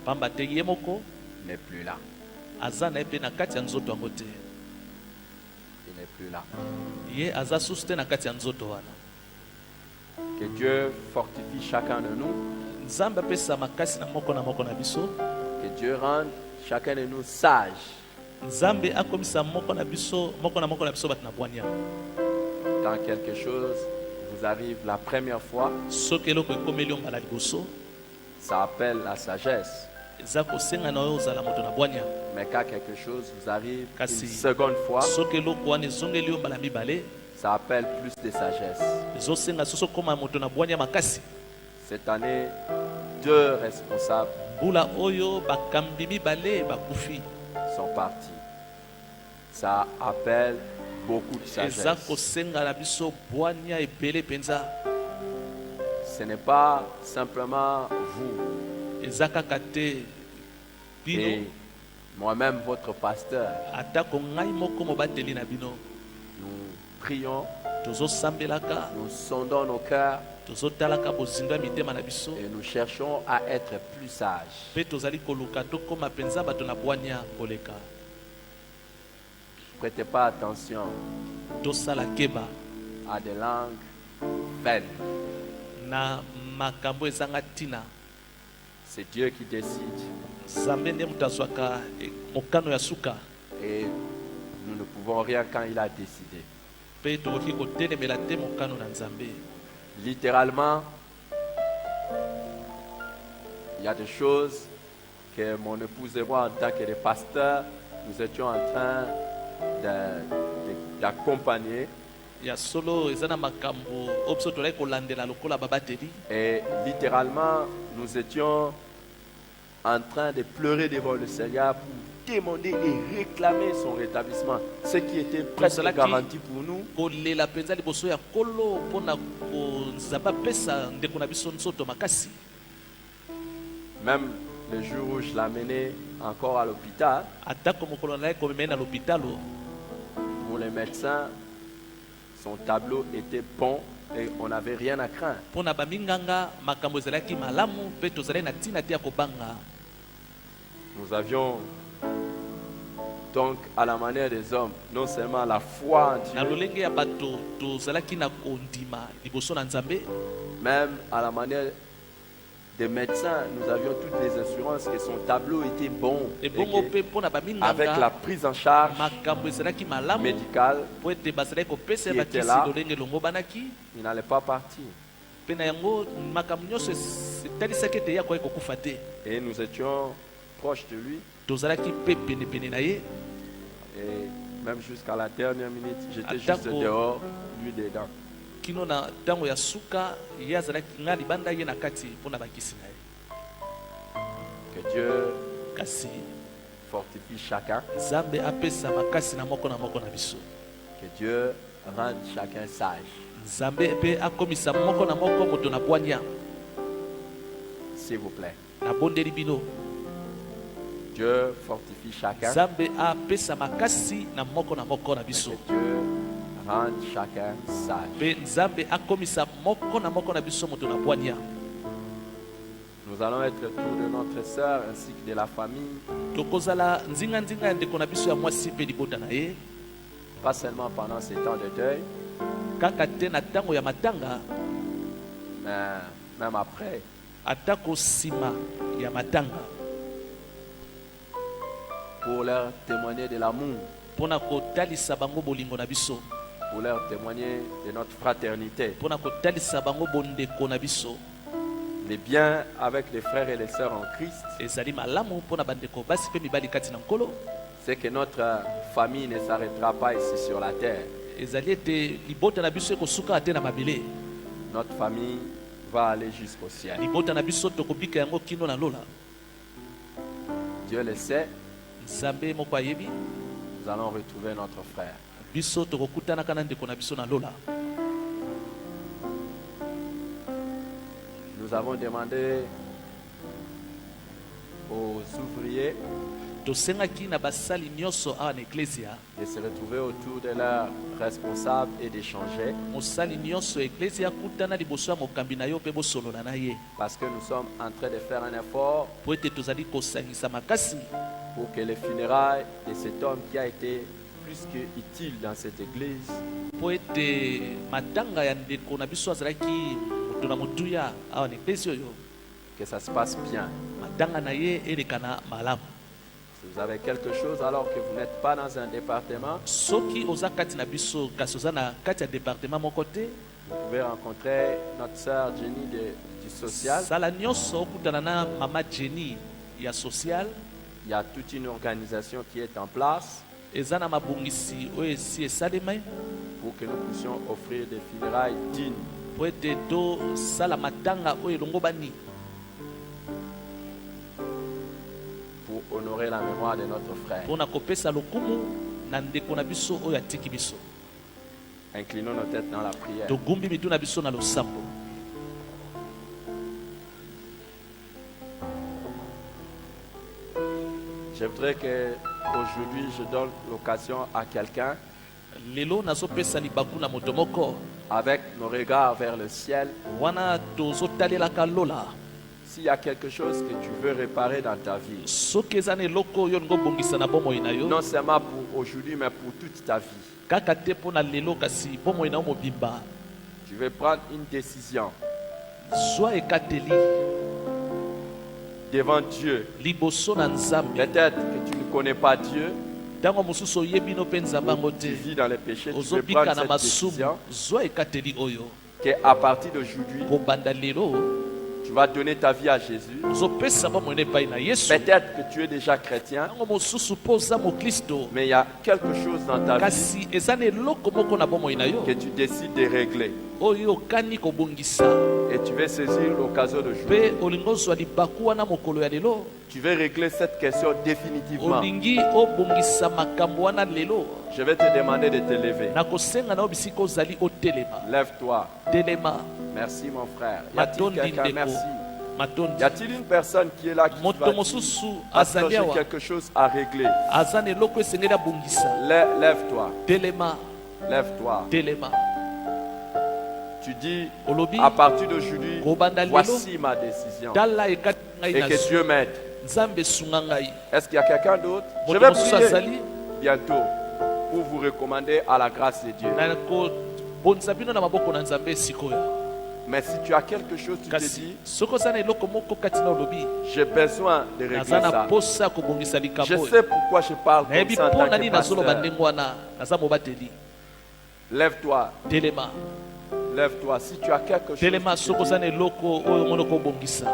pamba te ye moko n'est plus là. aza na ye mpe na kati ya nzoto yango te Il n'est plus là. ye aza susu te na kati ya nzoto wana Que Dieu fortifie chacun de nous. nzambe apesa makasi na moko na biso Que Dieu rende chacun de nous sage nzambe akomisa moko na biso bato na bwania quand quelque chose vous arrive la première fois. soki eloko ekomeli yo mbala liboso Ça appelle la sagesse. eza kosenga na oyo ozala moto na bwania Mais quand quelque chose vous arrive Kasi. une seconde fois, soki eloko wana ezongeli yo mbala mibale ça appelle plus de sagesse. ezosenga soso koma moto na bwania makasi Cette année, 2 responsables mbula oyo bakambi mibale bakufi sont partis. Ça appelle beaucoup de eza sagesse. kosenga na biso bwania ebele mpenza Ce n'est pas simplement vous eza kaka te bino et moi-même, votre pasteur. atako ngai moko mobateli na bino Nous prions, tozosambelaka nous sondons nos cœurs tozotalaka bozindo ya mitema na biso et nous cherchons à être plus sages. mpe tozali koluka tokóma mpenza bato na bwania koleka Prêtez pas attention tosala keba à des langues vaines. na makambo ezanga ntina C'est Dieu qui décide nzambe nde moto azwaka mokano ya suka et nous ne pouvons rien quand il a décidé. mpe tokoki kotelemela te mokano na nzambe Littéralement, il y a des choses que mon épouse et moi, en tant que des pasteurs, nous étions en train d'accompagner. ya solo eza na makambo oyo biso tozali kolandela lokola babateli Et littéralement, nous étions en train de pleurer devant le Seigneur pour demander et réclamer son rétablissement. Ce qui était presque Cela qui- garanti pour nous. kolela mpenza liboso ya kolo mpona nzambe apesa ndeko na biso nzoto makasi Même le jour où je l'amenais encore à l'hôpital, atako mokolo na ye komema ye na lopitalo pour les médecins, son tableau était bon et on n'avait rien à craindre. mpona baminganga makambo ezalaki malamu mpe tozalaki na ntina te ya kobanga Nous avions donc, à la manière des hommes, non seulement la foi en na Dieu, lolenge ya bato tozalaki na kondima liboso na nzambe même à la manière des médecins, nous avions toutes les assurances que son tableau était bon. Et ebongo que mpe mpona avec baminganga la prise en charge makambo ezalaki malamu médicale, mpo ete bazalaki kopesa Qui ye était bakisi là. lolenge elongobanaki il n'allait pas partir. mpe na yango makambo nyonso etalisaki ete ye akoki kokufa te Et nous étions proches de lui. tozalaki mpe penepene na ye Et même jusqu'à la dernière minute, j'étais juste Atako. dehors, lui dedans. kino na ntango ya suka ye azalaki ngai libanda ye na kati mpona bakisi na ye Que Dieu kasi fortifie chacun. nzambe apesa makasi na moko na biso Que Dieu rende chacun sage. nzambe mpe akomisa moko na moko moto na bwania S'il vous plaît. nabondeli bino Dieu fortifie chacun. nzambe apesa makasi na moko na biso Que Dieu rende chacun sage. Pe Nzambe akomisa moko na moko na biso moto na bwania. Nous allons être autour de notre sœur ainsi que de la famille. Tokozala nzinga nzinga ya ndeko na biso ya mwasi pe libota na ye. Pas seulement pendant ces temps de deuil, Kaka te na tango ya matanga, mais même après. atako sima ya matanga. Pour leur témoigner de l'amour, Pona kotalisa bango bolingo na biso. pour leur témoigner de notre fraternité, Pona kotalisa bango bondeko na biso. les biens avec les frères et les sœurs en Christ. Ezali malamu pona bandeko basi pe mibali kati na nkolo. C'est que notre famille ne s'arrêtera pas ici sur la terre. Ezali ete libota na biso ekosuka ate na mabele. Notre famille va aller jusqu'au ciel. Libota na biso tokobika yango kino na lola. Dieu le sait, Nzambe moko ayebi. nous allons retrouver notre frère. Biso tokokutanaka na ndeko na biso na lola. Nous avons demandé aux ouvriers Tosengaki na basali nyonso awa na eklesia. de se retrouver autour de leurs responsables et d'échanger, Mosali nyonso ya eklesia kutana liboso ya mokambi na yo mpe bosolola na ye. parce que nous sommes en train de faire un effort Po ete tozali kosangisa makasi pour que les funérailles de cet homme qui a été plus que utile dans cette église po ete matanga ya ndeko na biso azalaki moto na motuya awa na eklesia oyo, que ça se passe bien. matanga na ye eleka na malamu. Si vous avez quelque chose alors que vous n'êtes pas dans un département, Soki oza kati na biso kasi oza na kati ya département moko te, vous pouvez rencontrer notre sœur Jenny du social. sala nyonso okutana na mama Jenny ya social. Il y a toute une organisation qui est en place Eza na mabongisi oyo esi esalema pour que nous puissions offrir des funérailles dignes. po ete tosala matanga oyo elongo bani pour honorer la mémoire de notre frère. mpona kopesa lokumu na ndeko na biso oyo atiki biso. Inclinons nos têtes dans la prière. Togumbi mitu na biso na losambo. Je voudrais que aujourd'hui je donne l'occasion à quelqu'un Lelo nazopesa libaku na moto moko avec nos regards vers le ciel. wana tozotalelaka lola. S'il y a quelque chose que tu veux réparer dans ta vie, Soki eza na eloko oyo olingi obongisa na bomoi na yo, non seulement pour aujourd'hui mais pour toute ta vie, kaka te mpo na lelo kasi bomoi na yo mobimba, tu veux prendre une décision zwa ekateli devant Dieu. liboso na Nzambe. Peut-être que tu ne connais pas Dieu, Ntango mosusu oyebi no mpe Nzambe yango tu te, vis dans les péchés, tu veux ozobika prendre na cette masumu, décision zwa ekateli oyo. qu'à partir d'aujourd'hui, Kobanda lelo tu vas donner ta vie à Jésus. ozopesa bomoi na epai na Yesu. Peut-être que tu es déjà chrétien, Ntango mosusu mpo oza moklisto, mais il y a quelque chose dans ta vie kasi eza na eloko moko na bomoi na yo que tu décides de régler. oyo okani kobongisa, Et tu veux saisir l'occasion d'aujourd'hui. mpe olingi ozwa libaku wana mokolo ya lelo, Tu veux régler cette question définitivement. olingi obongisa makambo wana lelo. Je vais te demander de te lever. Nakosenga na yo bisika ozali otelema. Lève-toi. Telema. Merci mon frère. Y a-t-il Matondi quelqu'un? ndeko. Merci. Matondi. Y a-t-il une personne qui est là qui Moto va mosusu dire, azali j'ai awa quelque chose à régler? aza na eloko esengeli abongisa. Lève-toi. Telema. Lève-toi. Telema. Tu dis, Olobi à partir d'aujourd'hui, kobanda lelo voici ma décision. tala ekati ngai Et na que Dieu m'aide. Nzambe sunga ngai. Est-ce qu'il y a quelqu'un d'autre? Je Moto vais mosusu prier azali bientôt pour vous recommander à la grâce de Dieu. na kobonisa bino na maboko na Nzambe sikoyo. Mais si tu as quelque chose, tu te Kasi dis, soki oza na eloko moko kati na olobi j'ai besoin de régler naza na ça. posa ya kobongisa Je likambo oyo. sais pourquoi je parle comme Nayebi ça en mpo tant na que nini nazoloba pasteur. ndenge wana, naza mobateli. Lève-toi, Telema. lève-toi. Si tu as quelque chose, Telema tu te soki oza na eloko oyo omoni kobongisa.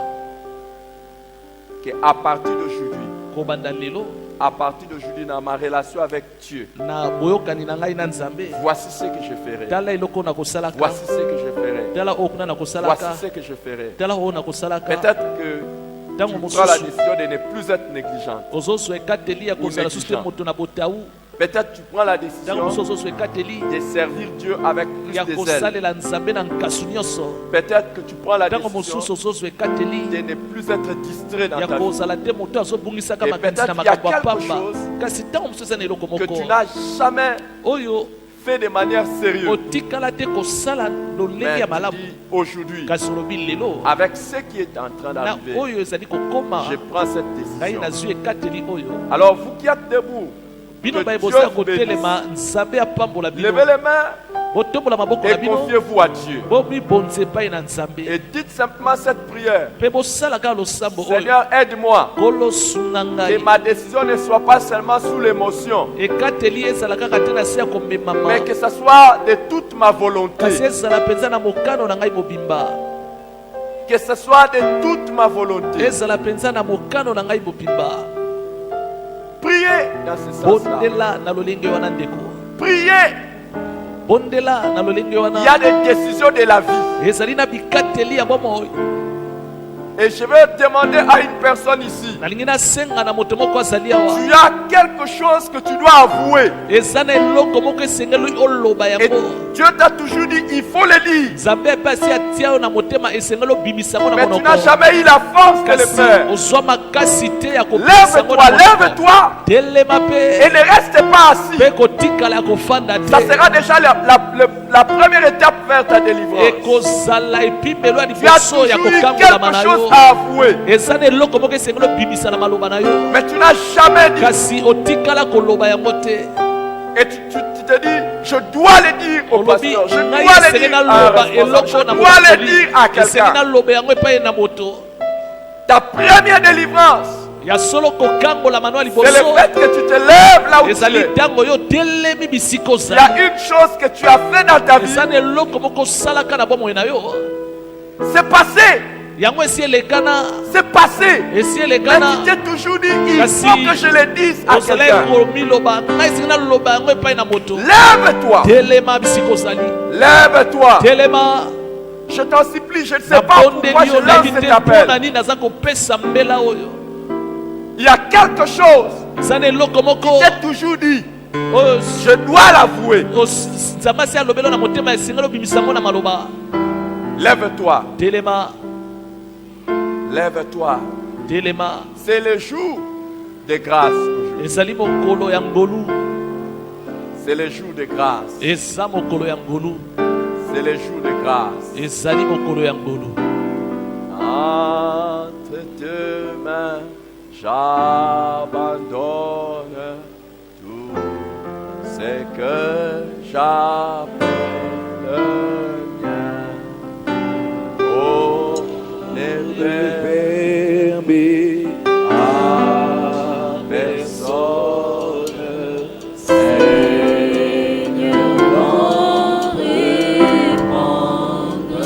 dis qu'à partir d'aujourd'hui, Kobanda lelo à partir d'aujourd'hui, dans ma relation avec Dieu, na boyokani na ngai na Nzambe, voici ce que je ferai. tala eloko na kosalaka, Voici ce que je ferai. tala oyo kuna na kosalaka, Voici ce que je ferai. tala oyo na kosalaka. Peut-être que Ntango tu prends la mosusu décision de ne plus être négligent. ozozwa ekateli ya kozala susu te moto na botau. Peut-être tu prends la Ntango décision mosusu ozozwa ekateli de servir Dieu avec plus ya de zèle. kosalela Nzambe na nkasu nyonso. Peut-être que tu prends la Ntango mosusu décision ozozwa ekateli de ne plus être distrait dans ya ta vie. kozala te moto azobongisaka Et makanisi na peut-être il y a makambo ya quelque pamba. chose Kasi ntango mosusu eza na eloko que moko tu n'as jamais oyo fait de manière sérieuse. otikala te kosala lolenge Mais ya tu malamu dis aujourd'hui, kasi olobi lelo avec ce qui est en train na d'arriver, oyo ezali kokoma je prends cette ngai décision. nazwi ekateli oyo Alors vous qui êtes debout, bino que bayebosa Dieu vous kotelema nzambe apambola bino levez les mains botombola maboko na et bino confiez-vous à Dieu. bomibonza epai na nzambe Et dites simplement cette prière. mpe bosala kaka losambo oyo Seigneur, aide-moi. nkolo sunga Que ngai ma décision ne soit pas seulement sous l'émotion, ekateli ezala kaka te na se ya komemama mais que ce soit de toute ma volonté. kasi ezala mpenza na mokano na ngai mobimba Que ce soit de toute ma volonté. ezala mpenza na mokano na ngai mobimba Priez dans ce sens-là. bondela na lolenge wana ndeko Priez. bondela na lolenge Il y a wana des décisions de la vie. ezali na bikateli ya bomoi Et je vais demander à une personne ici. nalingi nasenga na moto moko azali awa Tu as quelque chose que tu dois avouer. eza na eloko moko esengeli oloba Et yango Dieu t'a toujours dit, il faut le dire. nzambe epe asi atia yo na motema esengeli obimisa yango na Mais tu n'as monoko jamais eu la force de le kasi faire. ozwa makasi te ya kopesa yango Lève-toi, na monoko lève-toi. telema Et mpe ne reste pas assis. mpe kotikala ya kofanda Ça te sera déjà la première étape vers ta délivrance. ekozala epimelo ya Tu as liboso ya toujours eu kokangolama na quelque chose yo à avouer. eza na eloko moko esengeli obimisa na maloba na yo Mais tu n'as jamais dit. kasi otikala koloba yango te Et tu te dis, je dois le dire au olobi pasteur. Je ngai dois le esengeli dire à un naloba responsable. eloko Je na dois le mokoli dire à esengeli quelqu'un. naloba yango epai na moto Ta première délivrance, ya solo kokangolama no ya c'est liboso le fait que tu te lèves là où tu ezali es. ntango yo telemi bisika Il y a ozali une chose que tu as fait dans ta vie. eza na eloko moko osalaka na bomoi na yo C'est passé. yango esi elekana C'est passé. esi Mais elekana tu t'es toujours dit, il Kasi- faut que je le dise à ozala quelqu'un. komiloba ngai esengi naloba yango epai na moto Lève-toi. telema bisika ozali Lève-toi. telema Je t'en supplie, je ne sais pas pourquoi nabondeli je yo lance nayebi cet te mpona appel. nini naza kopesa mbela oyo Il y a quelque chose eza na eloko moko qui t'est toujours dit, oyo je dois l'avouer. nzambe asi alobela na motema esengeli obimisa yango na maloba Lève-toi. telema Lève-toi. telema C'est le jour de grâce. aujourd'hui. ezali mokolo ya ngolu C'est le jour de grâce. eza mokolo ya ngolu C'est le jour de grâce. ezali mokolo ya ngolu Entre tes mains, j'abandonne tout ce que j'appelle mien. Oh, ne permets à personne, Seigneur, d'en reprendre.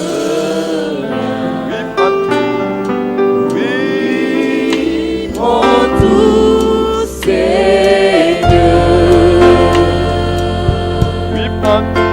Oui, prends tout, Seigneur. Oui, prends tout.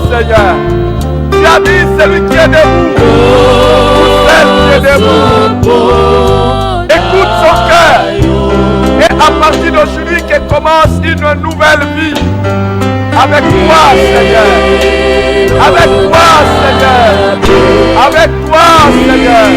Seigneur. Tu as dit celui qui est debout, ou celle qui est debout, écoute son cœur. Et à partir d'aujourd'hui, qu'elle commence une nouvelle vie. Avec toi, Seigneur. Avec toi, Seigneur. Avec toi, Seigneur.